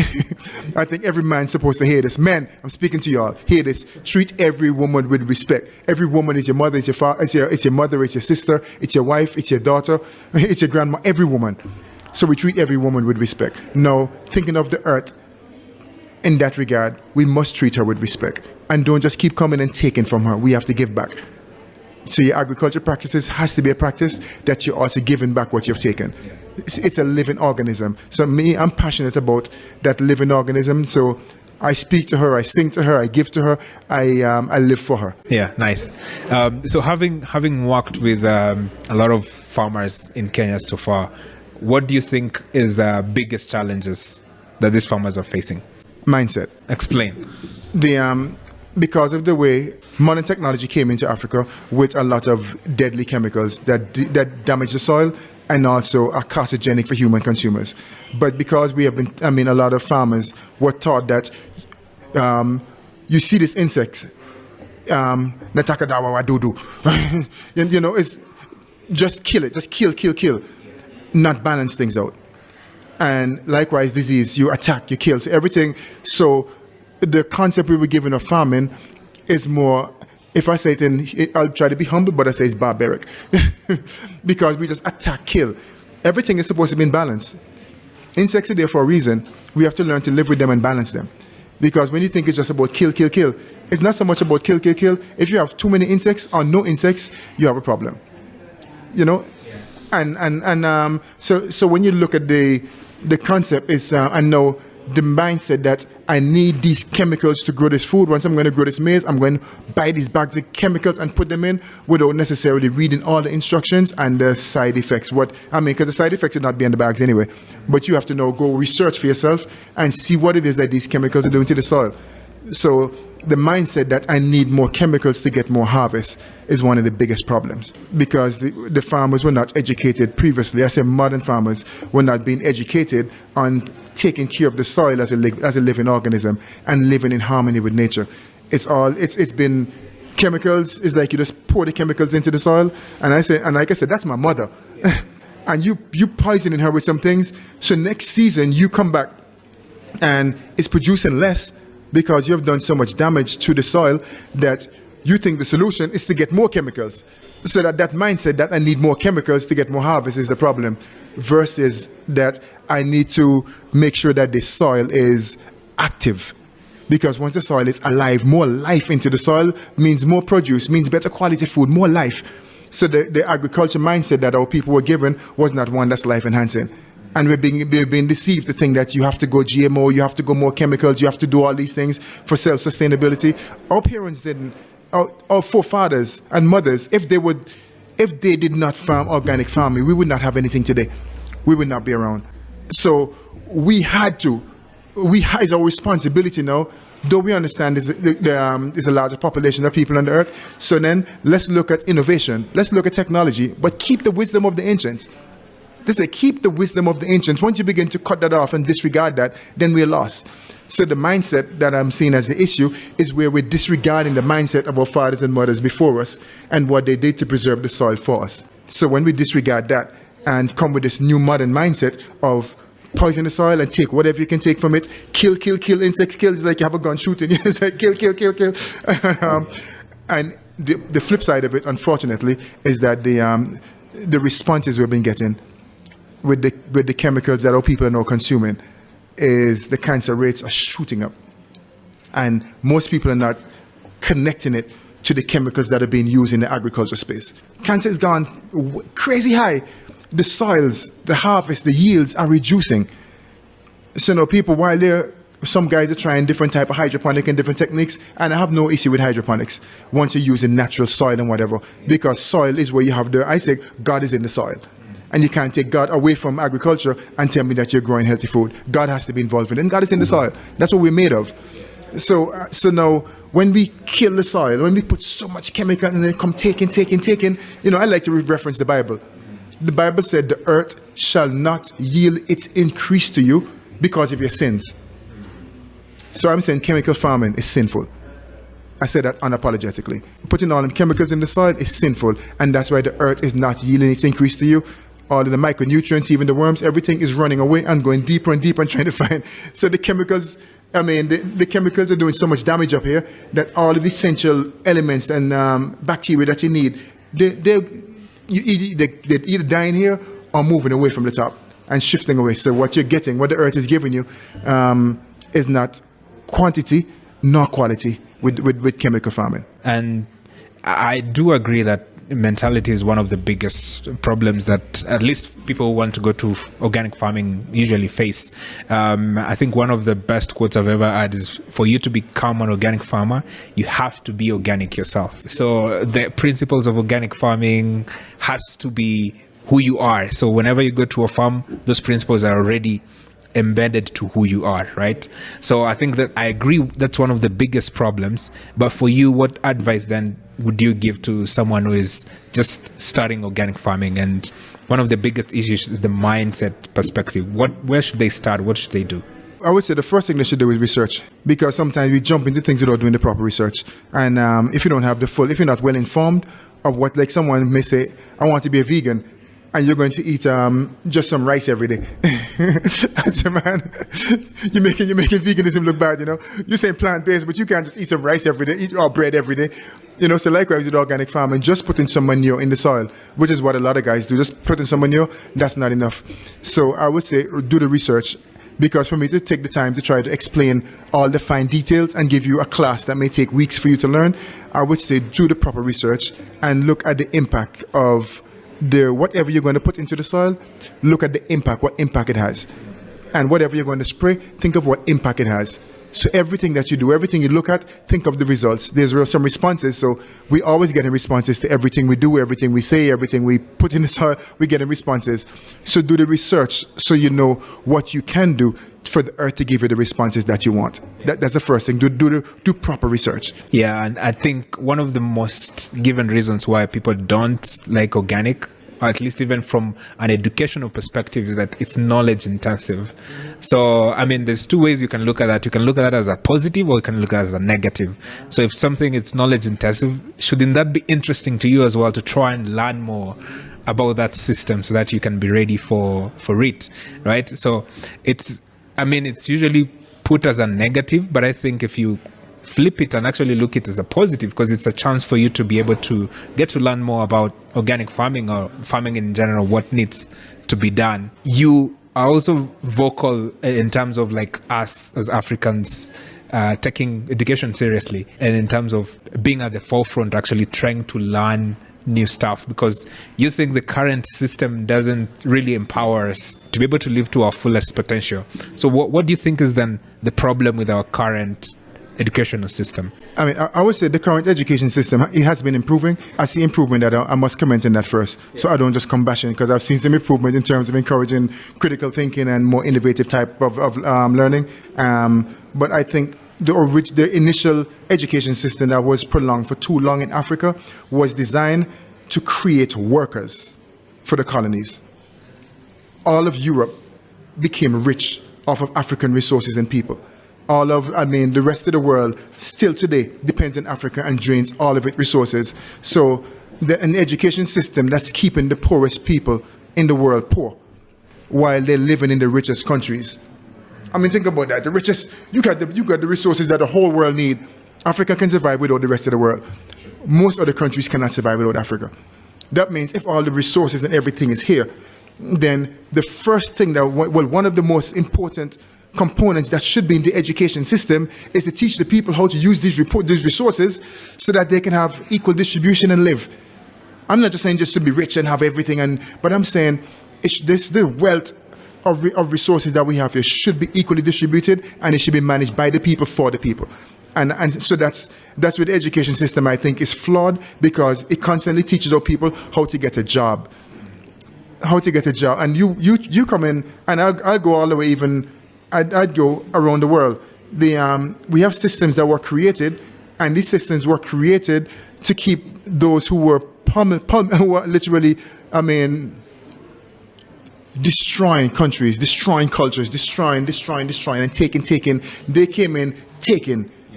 I think every man's supposed to hear this. Men, I'm speaking to y'all, hear this. Treat every woman with respect. Every woman is your mother, it's your father, it's your mother, it's your sister, it's your wife, it's your daughter, it's your grandma, every woman. So we treat every woman with respect. Now, thinking of the earth, in that regard, we must treat her with respect. And don't just keep coming and taking from her. We have to give back. So your agriculture practices has to be a practice that you're also giving back what you've taken. It's a living organism. So me, I'm passionate about that living organism. So I speak to her, I sing to her, I give to her, I live for her. Yeah, nice. So having worked with a lot of farmers in Kenya so far, what do you think is the biggest challenges that these farmers are facing? Mindset. Explain. Because of the way modern technology came into Africa with a lot of deadly chemicals that damage the soil and also are carcinogenic for human consumers. But because we have been, a lot of farmers were taught that you see this insect, Natakadawa Wadudu, it's just kill it, just kill, not balance things out. And likewise, disease, you attack, you kill, so everything. So the concept we were given of farming is more, if I say it I'll try to be humble, but I say it's barbaric. Because we just attack, kill. Everything is supposed to be in balance. Insects are there for a reason. We have to learn to live with them and balance them. Because when you think it's just about kill, it's not so much about kill. If you have too many insects or no insects, you have a problem. And so when you look at the concept, is I know the mindset that I need these chemicals to grow this food. Once I'm going to grow this maize, I'm going to buy these bags of chemicals and put them in without necessarily reading all the instructions and the side effects. Because the side effects would not be in the bags anyway. But you have to go research for yourself and see what it is that these chemicals are doing to the soil. So the mindset that I need more chemicals to get more harvest is one of the biggest problems, because the farmers were not educated previously. I say modern farmers were not being educated on taking care of the soil as a living organism and living in harmony with nature. It's been chemicals. It's like you just pour the chemicals into the soil, and like I said, that's my mother. And you poisoning her with some things, so next season you come back and it's producing less because you have done so much damage to the soil that you think the solution is to get more chemicals. So that mindset that I need more chemicals to get more harvest is the problem, versus that I need to make sure that the soil is active. Because once the soil is alive, more life into the soil means more produce, means better quality food, more life. So the agriculture mindset that our people were given was not one that's life enhancing. And we're being deceived to think that you have to go GMO, you have to go more chemicals, you have to do all these things for self-sustainability. Our parents didn't. Our forefathers and mothers, if they did not farm organic farming, we would not have anything today. We would not be around. So it's our responsibility now, though we understand there's a larger population of people on the earth. So then let's look at innovation, let's look at technology, but keep the wisdom of the ancients. They say keep the wisdom of the ancients. Once you begin to cut that off and disregard that, then we're lost. So the mindset that I'm seeing as the issue is where we're disregarding the mindset of our fathers and mothers before us and what they did to preserve the soil for us. So when we disregard that and come with this new modern mindset of poison the soil and take whatever you can take from it, kill, insects, kill. It's like you have a gun shooting. It's like kill. And the flip side of it, unfortunately, is that the responses we've been getting with the chemicals that our people are now consuming is the cancer rates are shooting up. And most people are not connecting it to the chemicals that are being used in the agriculture space. Cancer has gone crazy high. The soils, the harvest, the yields are reducing. So now people, while they're Some guys are trying different type of hydroponic and different techniques, and I have no issue with hydroponics once you're using natural soil and whatever, because soil is where you have I say God is in the soil. And you can't take God away from agriculture and tell me that you're growing healthy food. God has to be involved in it, and God is in the soil. That's what we're made of. So now, when we kill the soil, when we put so much chemical and then come taking, I like to reference the Bible. The Bible said the earth shall not yield its increase to you because of your sins. So I'm saying chemical farming is sinful. I said that unapologetically. Putting all them chemicals in the soil is sinful, and that's why the earth is not yielding its increase to you. All of the micronutrients, even the worms, everything is running away and going deeper and deeper and trying to find. So the chemicals, the chemicals are doing so much damage up here that all of the essential elements and bacteria that you need, they're either dying here or moving away from the top and shifting away. So what you're getting, what the earth is giving you, is not quantity nor quality with chemical farming. And I do agree that mentality is one of the biggest problems that at least people who want to go to organic farming usually face. I think one of the best quotes I've ever had is, for you to become an organic farmer, you have to be organic yourself. So the principles of organic farming has to be who you are. So whenever you go to a farm, those principles are already embedded to who you are, right? So I think that I agree that's one of the biggest problems. But for you, what advice then would you give to someone who is just starting organic farming? And one of the biggest issues is the mindset perspective. Where should they start? What should they do? I would say the first thing they should do is research, because sometimes we jump into things without doing the proper research. And if you don't have if you're not well informed of what, like someone may say, I want to be a vegan, and you're going to eat just some rice every day. I say, man, you're making veganism look bad, You're saying plant-based, but you can't just eat some rice every day, eat all bread every day. So likewise with organic farming, just putting some manure in the soil, which is what a lot of guys do. Just putting some manure, that's not enough. So I would say do the research, because for me to take the time to try to explain all the fine details and give you a class that may take weeks for you to learn, I would say do the proper research and look at the impact of whatever you're going to put into the soil. Look at the impact, what impact it has. And whatever you're going to spray, think of what impact it has. So everything that you do, everything you look at, think of the results. There's some responses. So we always getting responses to everything we do, everything we say, everything we put in the soil, we're getting responses. So do the research so you know what you can do for the earth to give you the responses that you want. That's the first thing. Do proper research. Yeah, and I think one of the most given reasons why people don't like organic, or at least even from an educational perspective, is that it's knowledge intensive. So, there's two ways you can look at that. You can look at that as a positive, or you can look at it as a negative. So if something is knowledge intensive, shouldn't that be interesting to you as well, to try and learn more about that system so that you can be ready for it, right? So it's usually put as a negative, but I think if you flip it and actually look at it as a positive, because it's a chance for you to be able to get to learn more about organic farming or farming in general, what needs to be done. You are also vocal in terms of like us as Africans taking education seriously, and in terms of being at the forefront, actually trying to learn new stuff, because you think the current system doesn't really empower us to be able to live to our fullest potential. So what do you think is then the problem with our current educational system? I would say the current education system, it has been improving. I see improvement that I must comment on that first. So I don't just come bashing, because I've seen some improvement in terms of encouraging critical thinking and more innovative type of learning. But I think the initial education system that was prolonged for too long in Africa was designed to create workers for the colonies. All of Europe became rich off of African resources and people. The rest of the world still today depends on Africa and drains all of its resources. So an education system that's keeping the poorest people in the world poor while they're living in the richest countries. Think about that. The richest, you got the resources that the whole world need. Africa can survive without the rest of the world. Most other countries cannot survive without Africa. That means if all the resources and everything is here, then the first thing one of the most important components that should be in the education system is to teach the people how to use these resources so that they can have equal distribution and live. I'm not just saying just to be rich and have everything, but I'm saying the wealth of resources that we have here should be equally distributed, and it should be managed by the people for the people. And so that's where the education system, I think, is flawed, because it constantly teaches our people how to get a job. And you come in, and I'll go all the way, even I'd go around the world. We have systems that were created, and these systems were created to keep those who were who were literally, destroying countries, destroying cultures, destroying, and taking. They came in,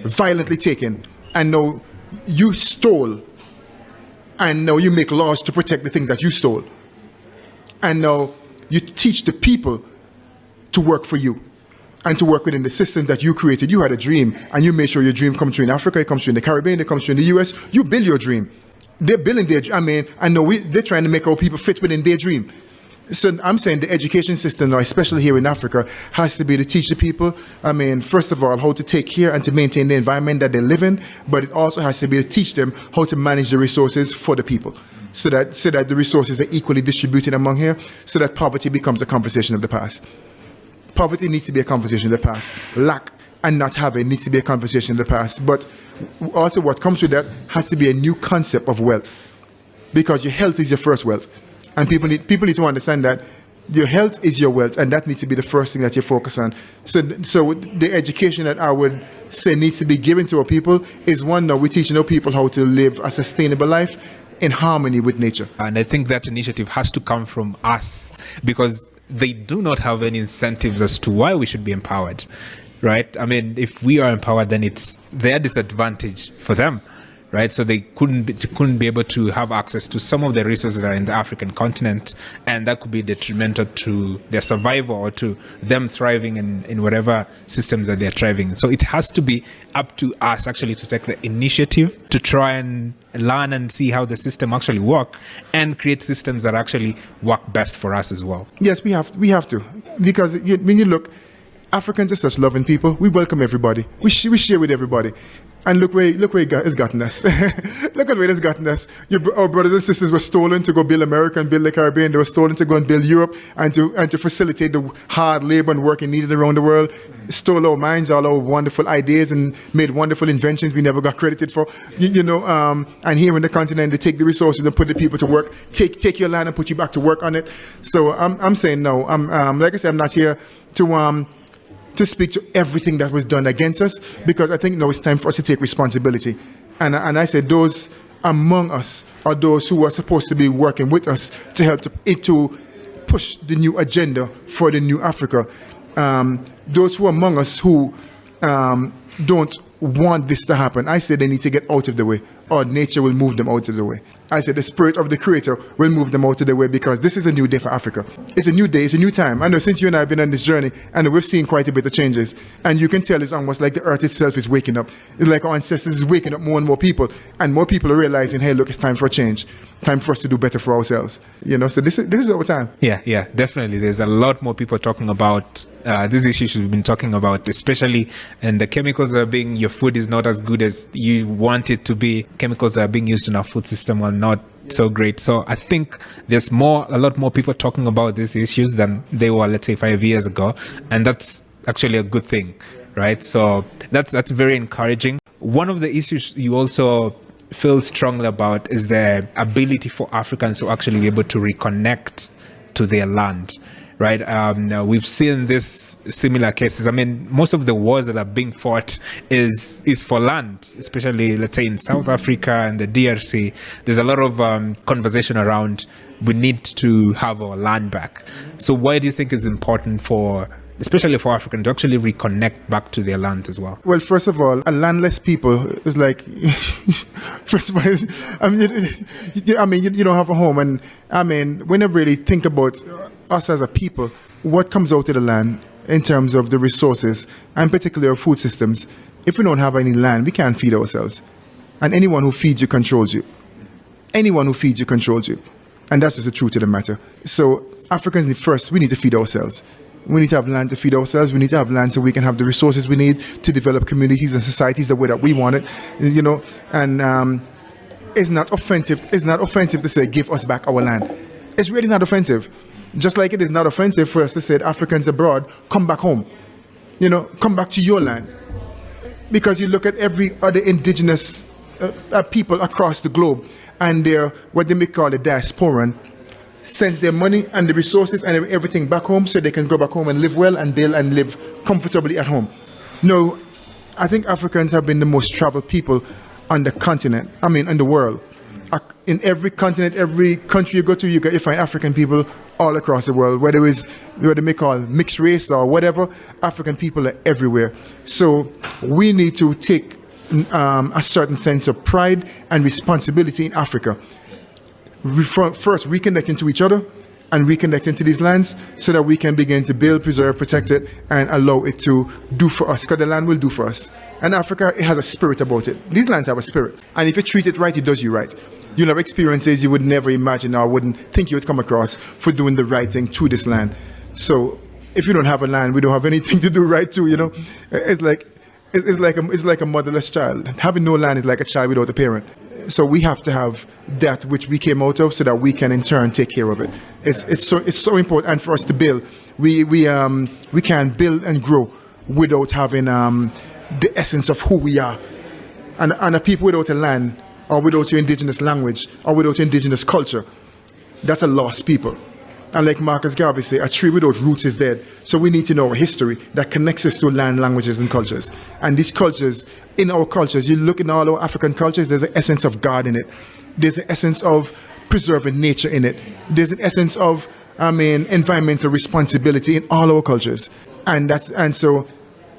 violently taken, and now you stole, and now you make laws to protect the things that you stole, and now you teach the people to work for you and to work within the system that you created. You had a dream, and you made sure your dream comes true in Africa, it comes true in the Caribbean, it comes true in the US. You build your dream. They're building their, and now they're trying to make our people fit within their dream. So I'm saying the education system now, especially here in Africa, has to be to teach the people, first of all, how to take care and to maintain the environment that they live in, but it also has to be to teach them how to manage the resources for the people, so that the resources are equally distributed among here, so that poverty becomes a conversation of the past. Poverty needs to be a conversation of the past. Lack and not having needs to be a conversation of the past. But also what comes with that has to be a new concept of wealth, because your health is your first wealth. And people need to understand that your health is your wealth, and that needs to be the first thing that you focus on. So the education that I would say needs to be given to our people is, one, now we're teaching our people how to live a sustainable life in harmony with nature. And I think that initiative has to come from us, because they do not have any incentives as to why we should be empowered, right? If we are empowered, then it's their disadvantage for them. Right, so they couldn't be able to have access to some of the resources that are in the African continent, and that could be detrimental to their survival or to them thriving in whatever systems that they're thriving in. So it has to be up to us actually to take the initiative to try and learn and see how the system actually work, and create systems that actually work best for us as well. Yes, we have to, because when you look, Africans are such loving people. We welcome everybody. We share with everybody. And look where it's gotten us. Look at where it's gotten us. Our brothers and sisters were stolen to go build America and build the Caribbean. They were stolen to go and build Europe and to facilitate the hard labor and work needed around the world. Stole our minds, all our wonderful ideas, and made wonderful inventions we never got credited for. And here in the continent, they take the resources and put the people to work. Take your land and put you back to work on it. So I'm saying no. Like I said, I'm not here to speak to everything that was done against us, because I think now it's time for us to take responsibility. And I said those among us are those who are supposed to be working with us to help to push the new agenda for the new Africa. Those who are among us who don't want this to happen, I said they need to get out of the way, or nature will move them out of the way. I said the spirit of the Creator will move them out of the way, because this is a new day for Africa. It's a new day, it's a new time. I know since you and I have been on this journey, and we've seen quite a bit of changes, and you can tell it's almost like the earth itself is waking up. It's like our ancestors is waking up more and more people, and more people are realizing, hey, look, it's time for a change. Time for us to do better for ourselves. So this is our time. Yeah, definitely. There's a lot more people talking about these issues we've been talking about, especially, and the chemicals are being, your food is not as good as you want it to be. Chemicals that are being used in our food system are not so great. So I think there's a lot more people talking about these issues than they were, let's say, 5 years ago. And that's actually a good thing, right? So that's very encouraging. One of the issues you also feel strongly about is the ability for Africans to actually be able to reconnect to their land, right? We've seen this similar cases. Most of the wars that are being fought is for land, especially, let's say, in South Africa and the DRC. There's a lot of conversation around we need to have our land back. So why do you think it's important especially for Africans, to actually reconnect back to their lands as well? Well, first of all, a landless people is like, first of all, you don't have a home. And when I really think about us as a people, what comes out of the land in terms of the resources, and particularly our food systems, if we don't have any land, we can't feed ourselves. And anyone who feeds you controls you. Anyone who feeds you controls you. And that's just the truth of the matter. So Africans, first, we need to feed ourselves. We need to have land to feed ourselves. We need to have land so we can have the resources we need to develop communities and societies the way that we want it. And it's not offensive. It's not offensive to say, give us back our land. It's really not offensive. Just like it is not offensive for us to say Africans abroad, come back home. Come back to your land. Because you look at every other indigenous people across the globe, and they're what they may call the diasporan, sends their money and the resources and everything back home so they can go back home and live well and build and live comfortably at home. No, I think Africans have been the most traveled people on the continent, in the world. In every continent, every country you go to, you find African people all across the world, whether it's what they may call mixed race or whatever. African people are everywhere. So we need to take a certain sense of pride and responsibility in Africa. First, reconnecting to each other and reconnecting to these lands so that we can begin to build, preserve, protect it, and allow it to do for us, because the land will do for us. And Africa, it has a spirit about it. These lands have a spirit. And if you treat it right, it does you right. You'll have experiences you would never imagine or wouldn't think you would come across for doing the right thing to this land. So if you don't have a land, we don't have anything to do right to, It's like a motherless child. Having no land is like a child without a parent. So we have to have that which we came out of so that we can in turn take care of it. It's so important. And for us to build, we can build and grow without having the essence of who we are. And a people without a land, or without your indigenous language, or without your indigenous culture, that's a lost people. And like Marcus Garvey said, a tree without roots is dead. So we need to know our history that connects us to land, languages, and cultures. And these cultures, in our cultures, you look in all our African cultures, there's an essence of God in it. There's an essence of preserving nature in it. There's an essence of, environmental responsibility in all our cultures. And so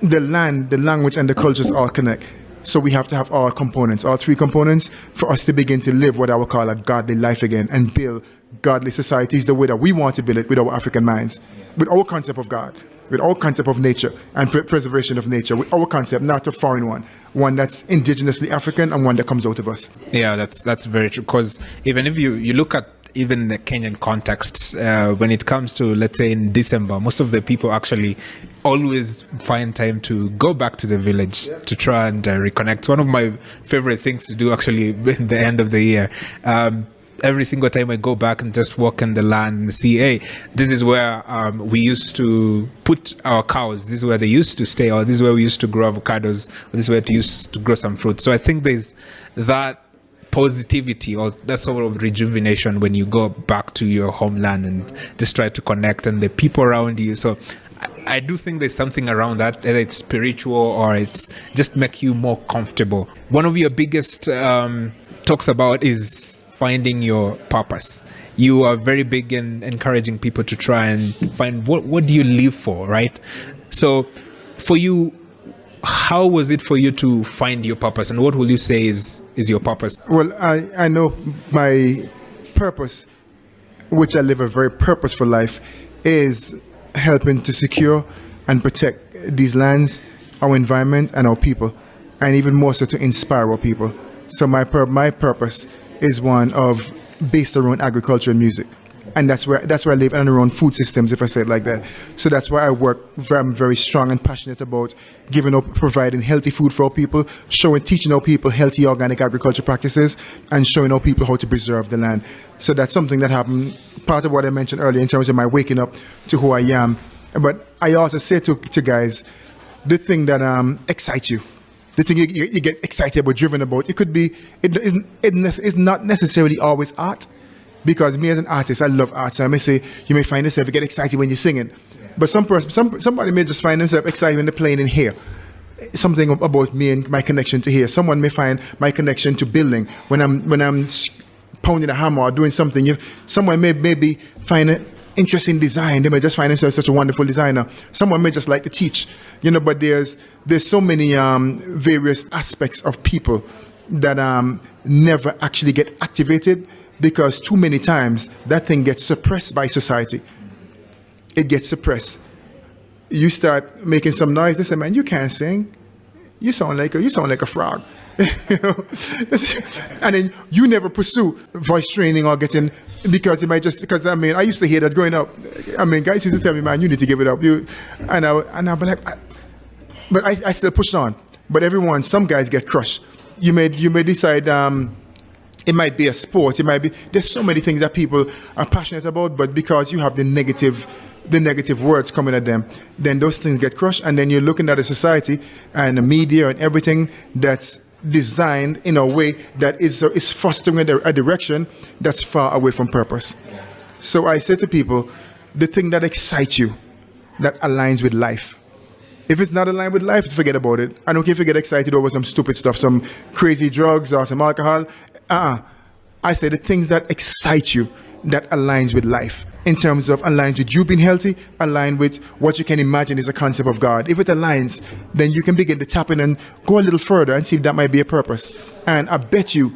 the land, the language, and the cultures all connect. So we have to have all components, all three components, for us to begin to live what I would call a godly life again and build godly societies the way that we want to build it with our African minds, with our concept of God, with our concept of nature and preservation of nature, with our concept, not a foreign one that's indigenously African and one that comes out of us. Yeah, that's very true. Because even if you look at even the Kenyan contexts, when it comes to, let's say, in December, most of the people actually always find time to go back to the village to try and reconnect. It's one of my favorite things to do actually in the end of the year. Every single time I go back and just walk in the land and see, hey, this is where we used to put our cows, this is where they used to stay, or this is where we used to grow avocados, or this is where we used to grow some fruit. So I think there's that positivity or that sort of rejuvenation when you go back to your homeland and just try to connect and the people around you. So I do think there's something around that, whether it's spiritual or it's just make you more comfortable. One of your biggest talks about is finding your purpose. You are very big in encouraging people to try and find what do you live for, right? So for you, how was it for you to find your purpose, and what will you say is your purpose? Well, I know my purpose, which I live a very purposeful life, is helping to secure and protect these lands, our environment, and our people, and even more so to inspire our people. So my purpose is one of based around agriculture and music, and that's where I live, and around food systems, if I say it like that. So that's why I work. I'm very strong and passionate about providing healthy food for our people, teaching our people healthy organic agriculture practices, and showing our people how to preserve the land. So that's something that happened. Part of what I mentioned earlier in terms of my waking up to who I am. But I also say to guys, the thing that excites you, the thing you get excited about, driven about, it could be, it's not necessarily always art. Because me as an artist, I love art. So I may say, you may find yourself, you get excited when you're singing. But somebody may just find themselves excited when they're playing in here. Something about me and my connection to here. Someone may find my connection to building when I'm pounding a hammer or doing something. Someone may maybe find an interesting design. They may just find themselves such a wonderful designer. Someone may just like to teach. But there's so many various aspects of people that never actually get activated, because too many times that thing gets suppressed by society. It gets suppressed. You start making some noise, they say, man, you can't sing. You sound like a frog. And then you never pursue voice training or getting, because it might I used to hear that growing up. Guys used to tell me, man, you need to give it up. I'll be like, but I still pushed on. But some guys get crushed. You may decide It might be a sport. It might be, there's so many things that people are passionate about, but because you have the negative words coming at them, then those things get crushed. And then you're looking at a society and the media and everything that's designed in a way that is fostering a direction that's far away from purpose. So I say to people, the thing that excites you, that aligns with life. If it's not aligned with life, forget about it. I don't care if you get excited over some stupid stuff, some crazy drugs or some alcohol. I say the things that excite you, that aligns with life. In terms of aligns with you being healthy, align with what you can imagine is a concept of God. If it aligns, then you can begin to tap in and go a little further and see if that might be a purpose. And I bet you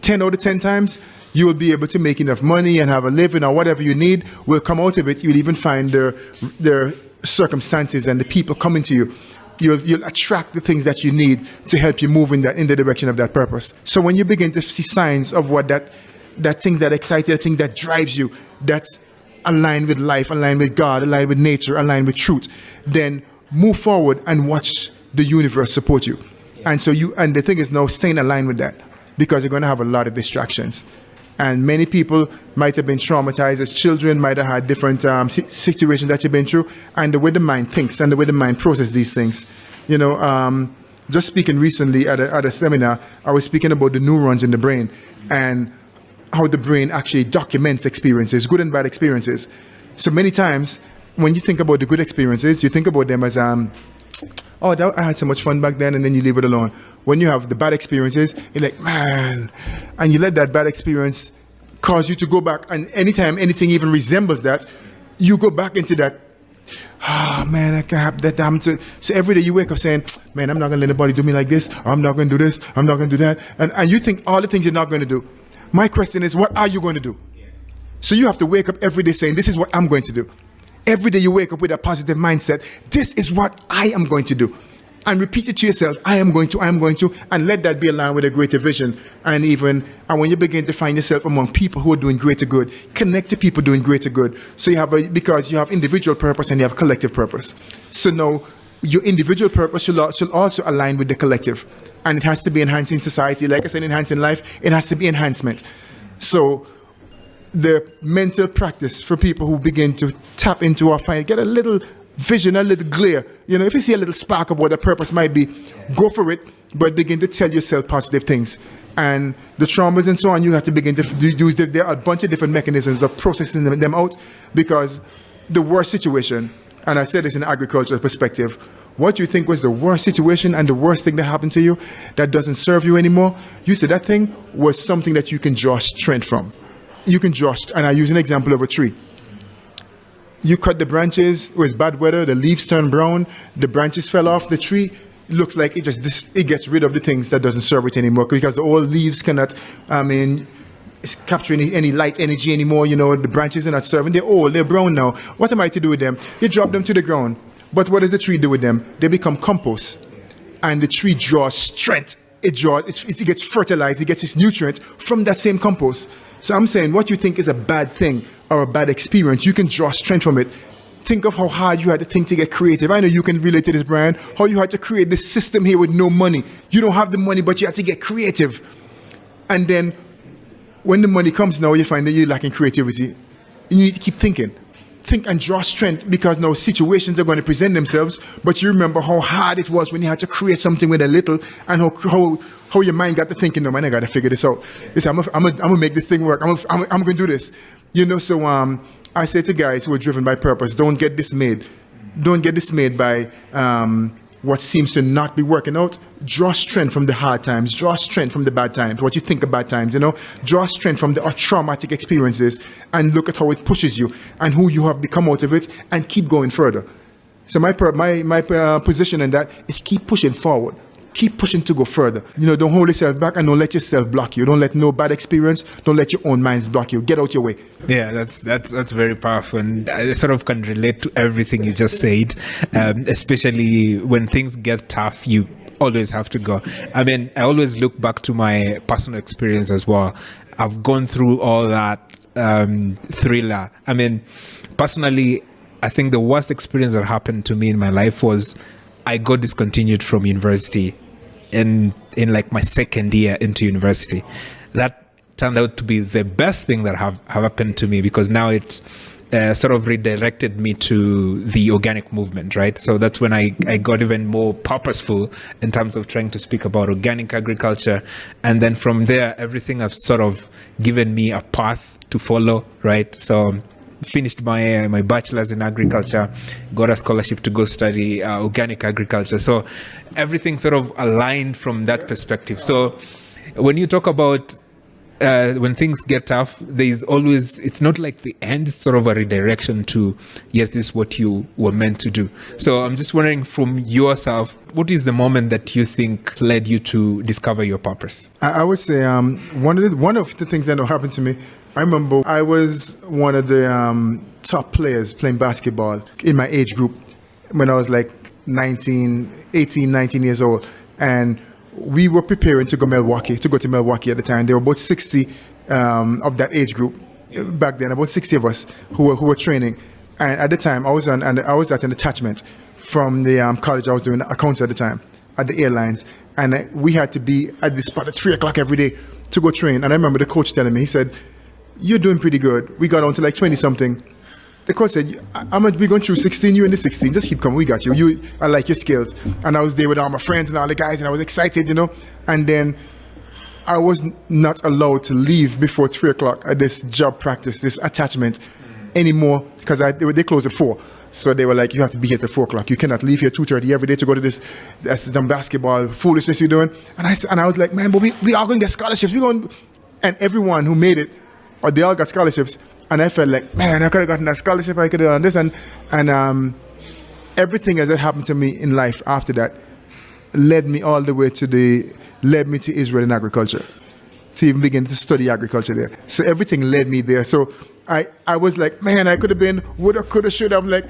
10 out of 10 times, you will be able to make enough money and have a living or whatever you need will come out of it. You'll even find their circumstances and the people coming to you. You'll attract the things that you need to help you move in the direction of that purpose. So when you begin to see signs of what that thing that excites you, that thing that drives you, that's aligned with life, aligned with God, aligned with nature, aligned with truth, then move forward and watch the universe support you. And so the thing is now staying aligned with that, because you're going to have a lot of distractions. And many people might have been traumatized as children, might have had different situations that you've been through, and the way the mind thinks and the way the mind processes these things. Just speaking recently at a seminar, I was speaking about the neurons in the brain and how the brain actually documents experiences, good and bad experiences. So many times when you think about the good experiences, you think about them as, I had so much fun back then, and then you leave it alone. When you have the bad experiences, you're like, man, and you let that bad experience cause you to go back, and anytime anything even resembles that, you go back into that, man, I can't have that damn. So every day you wake up saying, man, I'm not going to let anybody do me like this, or I'm not going to do this, I'm not going to do that, and you think all the things you're not going to do. My question is, what are you going to do? So you have to wake up every day saying, this is what I'm going to do. Every day you wake up with a positive mindset. This is what I am going to do. And repeat it to yourself. I am going to, and let that be aligned with a greater vision. And when you begin to find yourself among people who are doing greater good, connect to people doing greater good. So because you have individual purpose and you have collective purpose. So now your individual purpose should also align with the collective. And it has to be enhancing society. Like I said, enhancing life, it has to be enhancement. So the mental practice for people who begin to tap into or get a little vision, a little glare. If you see a little spark of what the purpose might be, go for it, but begin to tell yourself positive things. And the traumas and so on, you have to begin to use, there are a bunch of different mechanisms of processing them out, because the worst situation, and I said this in an agricultural perspective, what you think was the worst situation and the worst thing that happened to you that doesn't serve you anymore, you said that thing was something that you can draw strength from. You can draw, and I use an example of a tree. You cut the branches, it was bad weather, the leaves turned brown, the branches fell off, the tree looks like it gets rid of the things that doesn't serve it anymore, because the old leaves cannot, capture any light energy anymore. The branches are not serving, they're old, they're brown now. What am I to do with them? You drop them to the ground. But what does the tree do with them? They become compost. And the tree draws strength. It gets fertilized, it gets its nutrient from that same compost. So I'm saying, what you think is a bad thing or a bad experience, you can draw strength from it. Think of how hard you had to think to get creative. I know you can relate to this, Brian, how you had to create this system here with no money. You don't have the money, but you had to get creative. And then when the money comes now, you find that you're lacking creativity. You need to keep thinking. Think and draw strength, because now situations are going to present themselves, but you remember how hard it was when you had to create something with a little, and how your mind got to thinking, no man, I got to figure this out. I'm gonna make this thing work. I'm gonna do this. So I say to guys who are driven by purpose, don't get dismayed. Don't get dismayed by what seems to not be working out. Draw strength from the hard times. Draw strength from the bad times, what you think of bad times, Draw strength from the traumatic experiences, and look at how it pushes you and who you have become out of it, and keep going further. So my position in that is keep pushing forward. Keep pushing to go further. Don't hold yourself back, and don't let yourself block you. Don't let no bad experience, don't let your own minds block you. Get out your way. Yeah, that's very powerful, and I sort of can relate to everything you just said, especially when things get tough, you always have to go. I always look back to my personal experience as well. I've gone through all that thriller. Personally, I think the worst experience that happened to me in my life was I got discontinued from university in like my second year into university. That turned out to be the best thing that have happened to me, because now it's sort of redirected me to the organic movement, right? So that's when I got even more purposeful in terms of trying to speak about organic agriculture. And then from there, everything has sort of given me a path to follow, right? So finished my bachelor's in agriculture, got a scholarship to go study organic agriculture. So everything sort of aligned from that perspective. So when you talk about when things get tough, there's always, it's not like the end, it's sort of a redirection to, yes, this is what you were meant to do. So I'm just wondering from yourself, what is the moment that you think led you to discover your purpose? I would say one of the things that happened to me, I remember I was one of the top players playing basketball in my age group when I was like 18, 19 years old. And we were preparing to go to Milwaukee at the time. There were about 60 of that age group back then, about 60 of us who were training. And at the time, I was at an attachment from the college I was doing accounts at the time, at the airlines. And we had to be at the spot at 3 o'clock every day to go train. And I remember the coach telling me, he said, "You're doing pretty good." We got on to like 20 something. The coach said, "I'm going to be going through 16, you in the 16, just keep coming, we got you. I like your skills." And I was there with all my friends and all the guys, and I was excited, And then I was not allowed to leave before 3 o'clock at this job practice, this attachment anymore, because they closed at 4. So they were like, "You have to be here at 4 o'clock. You cannot leave here 2:30 every day to go to this some basketball foolishness you're doing." And I was like, "Man, but we are going to get scholarships. And everyone who made it, or they all got scholarships. And I felt like, man, I could have gotten that scholarship, I could have done this. And everything as that happened to me in life after that led me all the way led me to Israel in agriculture, to even begin to study agriculture there. So everything led me there. So I was like, man, I could have been, woulda, coulda, shoulda. I'm like,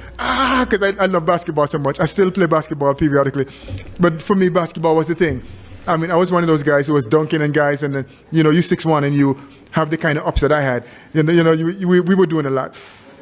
because I love basketball so much. I still play basketball periodically. But for me, basketball was the thing. I mean, I was one of those guys who was dunking and guys, and then, you 6'1" and you have the kind of ups that I had. We were doing a lot.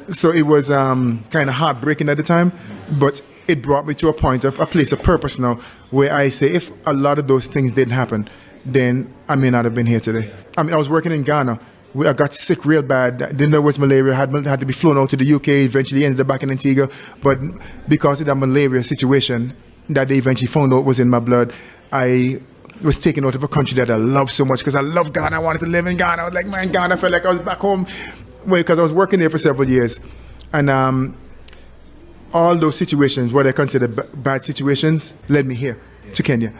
So it was kind of heartbreaking at the time, but it brought me to a place of purpose now, where I say, if a lot of those things didn't happen, then I may not have been here today. I mean, I was working in Ghana. I got sick real bad. Didn't know it was malaria. Had to be flown out to the UK. Eventually ended up back in Antigua. But because of that malaria situation that they eventually found out was in my blood, I was taken out of a country that I love so much, because I love Ghana. I wanted to live in Ghana. I was like, man, Ghana, I felt like I was back home. Well, because I was working there for several years. And all those situations, what I consider bad situations, led me here to Kenya.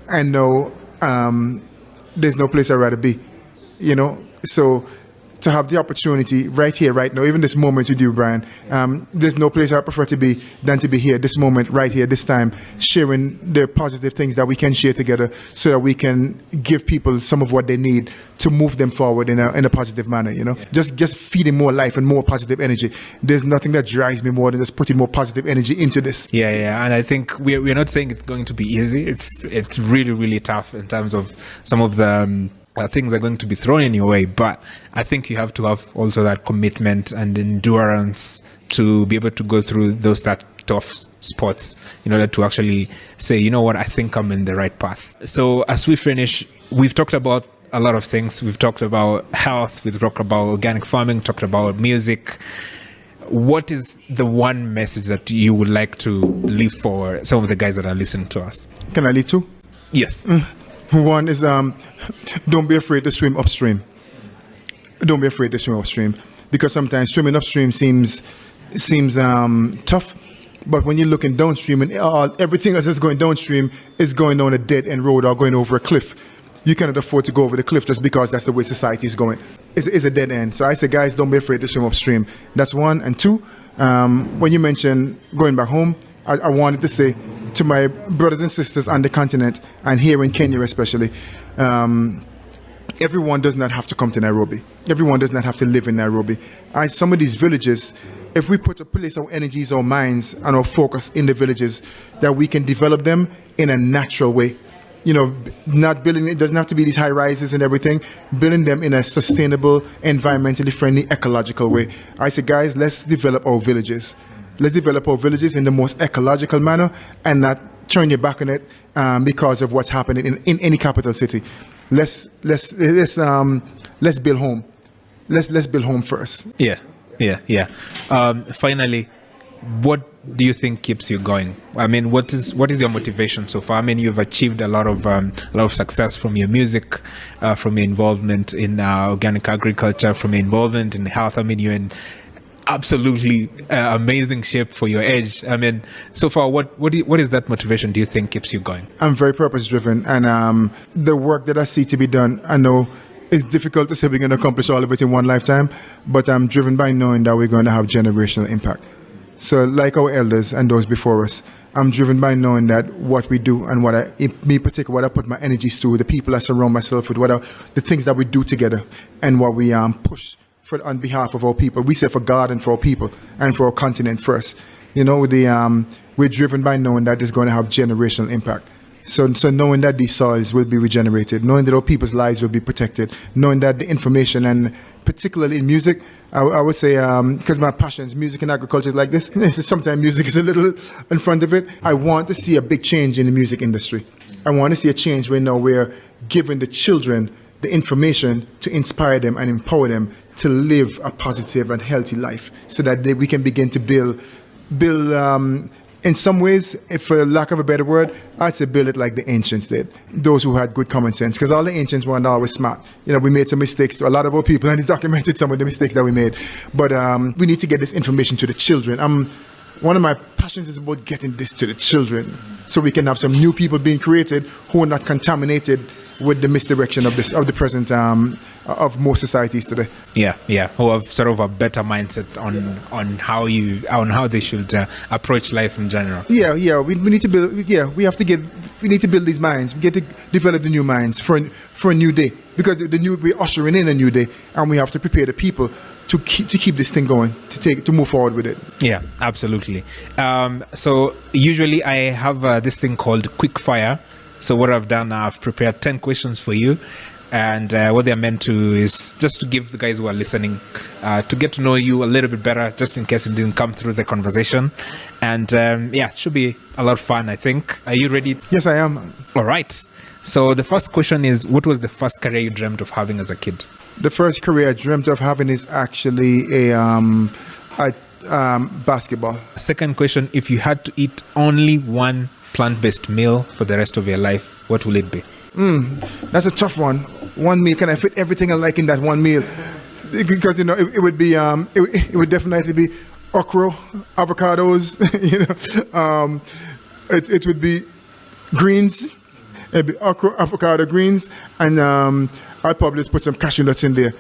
And now there's no place I'd rather be, So to have the opportunity right here, right now, even this moment with you, Brian, there's no place I prefer to be than to be here, this moment, right here, this time, sharing the positive things that we can share together, so that we can give people some of what they need to move them forward in a positive manner, Yeah. Just feeding more life and more positive energy. There's nothing that drives me more than just putting more positive energy into this. Yeah. And I think we're not saying it's going to be easy. It's really, really tough in terms of some of the things are going to be thrown in your way, but I think you have to have also that commitment and endurance to be able to go through those tough spots in order to actually say, you know what, I think I'm in the right path. So as we finish, we've talked about a lot of things. We've talked about health, we've talked about organic farming, talked about music. What is the one message that you would like to leave for some of the guys that are listening to us? Can I leave two? Yes. One is don't be afraid to swim upstream. Don't be afraid to swim upstream, because sometimes swimming upstream seems tough, but when you're looking downstream and everything else that's going downstream is going down a dead end road or going over a cliff, you cannot afford to go over the cliff just because that's the way society is going. It's a dead end. So I say, guys, don't be afraid to swim upstream. That's one. And two, when you mentioned going back home, I wanted to say to my brothers and sisters on the continent, and here in Kenya especially, everyone does not have to come to Nairobi. Everyone does not have to live in Nairobi. Some of these villages, if we put a place our energies, our minds, and our focus in the villages, that we can develop them in a natural way. Not building, it doesn't have to be these high rises and everything, building them in a sustainable, environmentally friendly, ecological way. I say, guys, let's develop our villages. Let's develop our villages in the most ecological manner and not turn your back on it because of what's happening in any capital city. let's build home. Let's build home first. Yeah. Finally, what do you think keeps you going? I mean, what is your motivation so far? I mean, you've achieved a lot of success from your music, from your involvement in organic agriculture, from your involvement in health. I mean, you're in absolutely amazing shape for your age. I mean, so far, what is that motivation do you think keeps you going? I'm very purpose driven, and the work that I see to be done, I know it's difficult to say we're going to accomplish all of it in one lifetime, but I'm driven by knowing that we're going to have generational impact. So like our elders and those before us, I'm driven by knowing that what we do and what I put my energies to, the people I surround myself with, the things that we do together, and what we push for on behalf of our people. We say for God and for our people and for our continent first. You know, we're driven by knowing that it's going to have generational impact. So knowing that these soils will be regenerated, knowing that our people's lives will be protected, knowing that the information, and particularly in music, I would say, because my passion is music and agriculture is like this, sometimes music is a little in front of it. I want to see a big change in the music industry. I want to see a change where now we're giving the children the information to inspire them and empower them to live a positive and healthy life, so that we can begin to build in some ways, if for lack of a better word, I'd say build it like the ancients did, those who had good common sense, because all the ancients weren't always smart. You know, we made some mistakes, a lot of our people, and he documented some of the mistakes that we made. But we need to get this information to the children. One of my passions is about getting this to the children, so we can have some new people being created who are not contaminated with the misdirection of the present of most societies today. Yeah, who have sort of a better mindset on how they should approach life in general. Yeah, we need to build. We need to build these minds. We get to develop the new minds for a new day, because we're ushering in a new day, and we have to prepare the people to keep this thing going, to move forward with it. Yeah, absolutely. So usually I have this thing called quick fire. So what I've done, I've prepared 10 questions for you. And what they're meant to is just to give the guys who are listening to get to know you a little bit better, just in case it didn't come through the conversation. And it should be a lot of fun, I think. Are you ready? Yes, I am. All right. So the first question is, what was the first career you dreamt of having as a kid? The first career I dreamt of having is actually a basketball. Second question, if you had to eat only one plant-based meal for the rest of your life, what will it be? That's a tough one. One meal, can I fit everything I like in that one meal? Because it would be it would definitely be okra, avocados. It would be greens. It'd be okra, avocado, greens, and I'd probably just put some cashew nuts in there.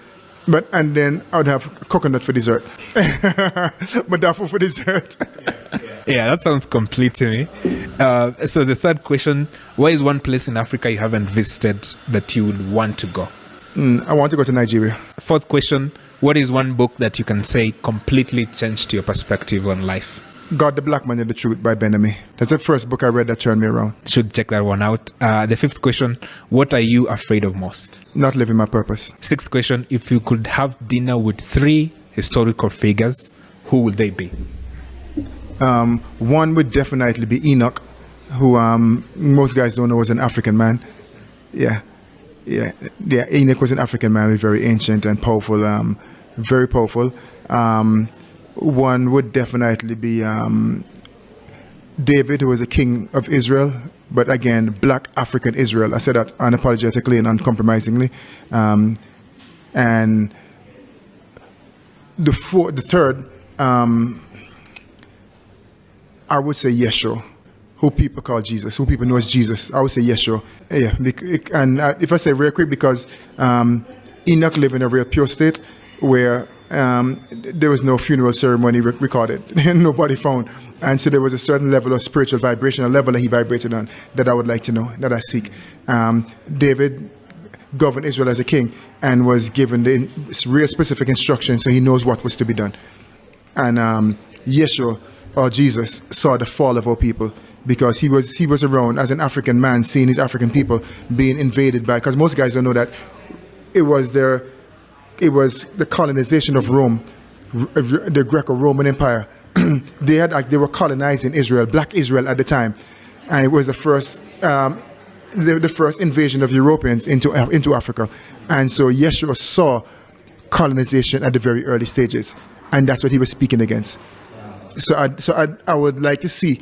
And then I would have coconut for dessert. Madafu for dessert. Yeah, that sounds complete to me. So the third question, where is one place in Africa you haven't visited that you would want to go? I want to go to Nigeria. Fourth question, what is one book that you can say completely changed your perspective on life? God, the Black Man and the Truth by Ben Ammi. That's the first book I read that turned me around. Should check that one out. The fifth question, what are you afraid of most? Not living my purpose. Sixth question, if you could have dinner with 3 historical figures, who would they be? One would definitely be Enoch, who most guys don't know was an African man. Yeah. Enoch was an African man, very ancient and powerful, very powerful. One would definitely be David, who was a king of Israel, but again, Black African Israel. I said that unapologetically and uncompromisingly. And the third, I would say Yeshua, who people call Jesus, who people know as Jesus. I would say Yeshua. Yeah, and if I say real quick, because Enoch lived in a real pure state where there was no funeral ceremony recorded, nobody found, and so there was a certain level of spiritual vibration, a level that he vibrated on, that I would like to know, that I seek. David governed Israel as a king and was given the real specific instructions, so he knows what was to be done. And Yeshua, or Jesus, saw the fall of our people, because he was around as an African man, seeing his African people being invaded by, because most guys don't know that it was the colonization of Rome, the Greco-Roman Empire. They were colonizing Israel, Black Israel at the time, and it was the first the first invasion of Europeans into Africa. And so Yeshua saw colonization at the very early stages. And that's what he was speaking against. So I would like to see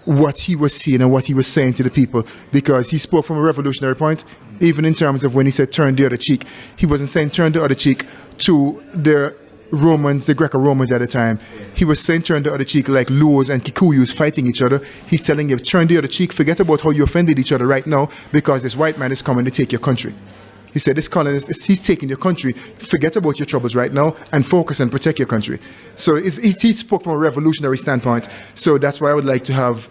what he was seeing and what he was saying to the people, because he spoke from a revolutionary point, even in terms of when he said turn the other cheek. He wasn't saying turn the other cheek to the Romans, the Greco-Romans at the time. He was saying turn the other cheek like Luos and Kikuyus fighting each other. He's telling you turn the other cheek, forget about how you offended each other right now, because this white man is coming to take your country. He said this colonist, he's taking your country, forget about your troubles right now and focus and protect your country. So he spoke from a revolutionary standpoint. So that's why I would like to have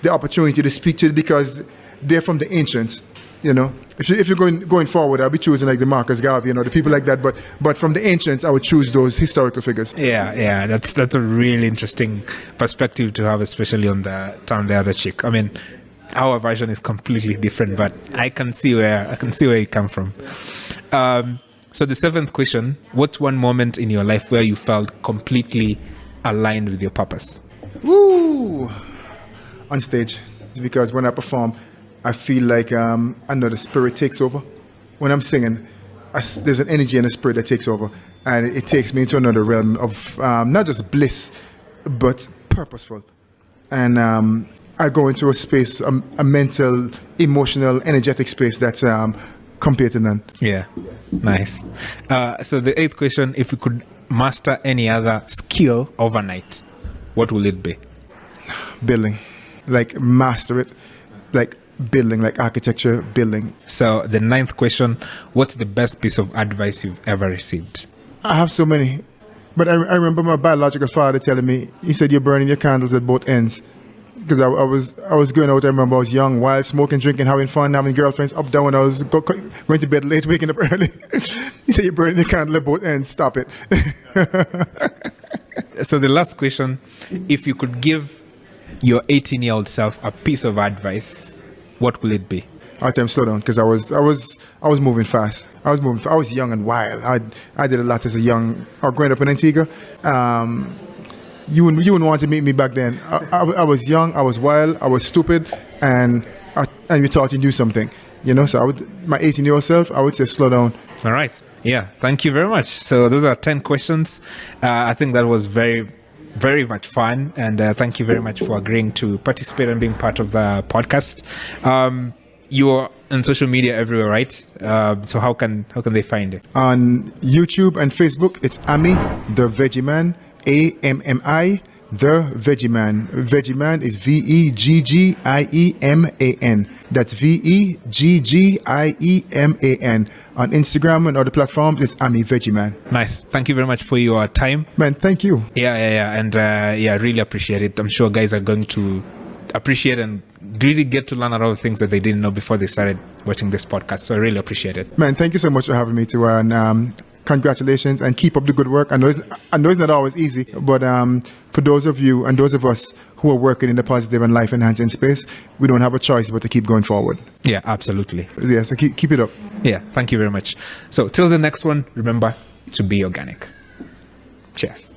the opportunity to speak to it, because they're from the ancients. You know, if you're going forward, I'll be choosing like the Marcus Garvey, you know, the people like that. But from the ancients, I would choose those historical figures. Yeah, that's a really interesting perspective to have, especially on the turn the other cheek. I mean, our version is completely different, but I can see where you come from. So the seventh question: what's one moment in your life where you felt completely aligned with your purpose? Woo! On stage, because when I perform, I feel like I know the spirit takes over. When I'm singing, there's an energy in the spirit that takes over, and it takes me into another realm of not just bliss, but purposeful. And I go into a space, a mental, emotional, energetic space that's compared to none. Yeah, nice. So the eighth question: if you could master any other skill overnight, what will it be? Building, like master it, like building, like architecture, building. So the ninth question: what's the best piece of advice you've ever received? I have so many, but I remember my biological father telling me, he said, you're burning your candles at both ends. Because I was going out, I remember I was young, wild, smoking, drinking, having fun, having girlfriends up, down, when I was going to bed late, waking up early. He said, you're burning your candle at both ends, stop it. So the last question: if you could give your 18-year-old self a piece of advice, what will it be? I'd tell him slow down, because I was moving fast. I was young and wild. I did a lot as a young, or growing up in Antigua. You wouldn't want to meet me back then. I was young, I was wild, I was stupid, and you thought you knew something. You know, so my 18-year-old self, I would say slow down. All right. Yeah. Thank you very much. So those are 10 questions. I think that was very, very much fun. And thank you very much for agreeing to participate and being part of the podcast. You're on social media everywhere, right? So how can they find it? On YouTube and Facebook, it's Ammi the Veggie Man, AMMI the Veggie Man. Veggie Man is VEGGIEMAN. That's VEGGIEMAN. On Instagram and other platforms, it's Ammi Veggie Man. Nice. Thank you very much for your time. Man, thank you. Yeah. And really appreciate it. I'm sure guys are going to appreciate and really get to learn a lot of things that they didn't know before they started watching this podcast. So I really appreciate it. Man, thank you so much for having me too. And congratulations, and keep up the good work. I know it's not always easy, but for those of you and those of us who are working in the positive and life enhancing space, we don't have a choice but to keep going forward. Yeah, absolutely. Yeah, so keep it up. Yeah, thank you very much. So till the next one, remember to be organic. Cheers.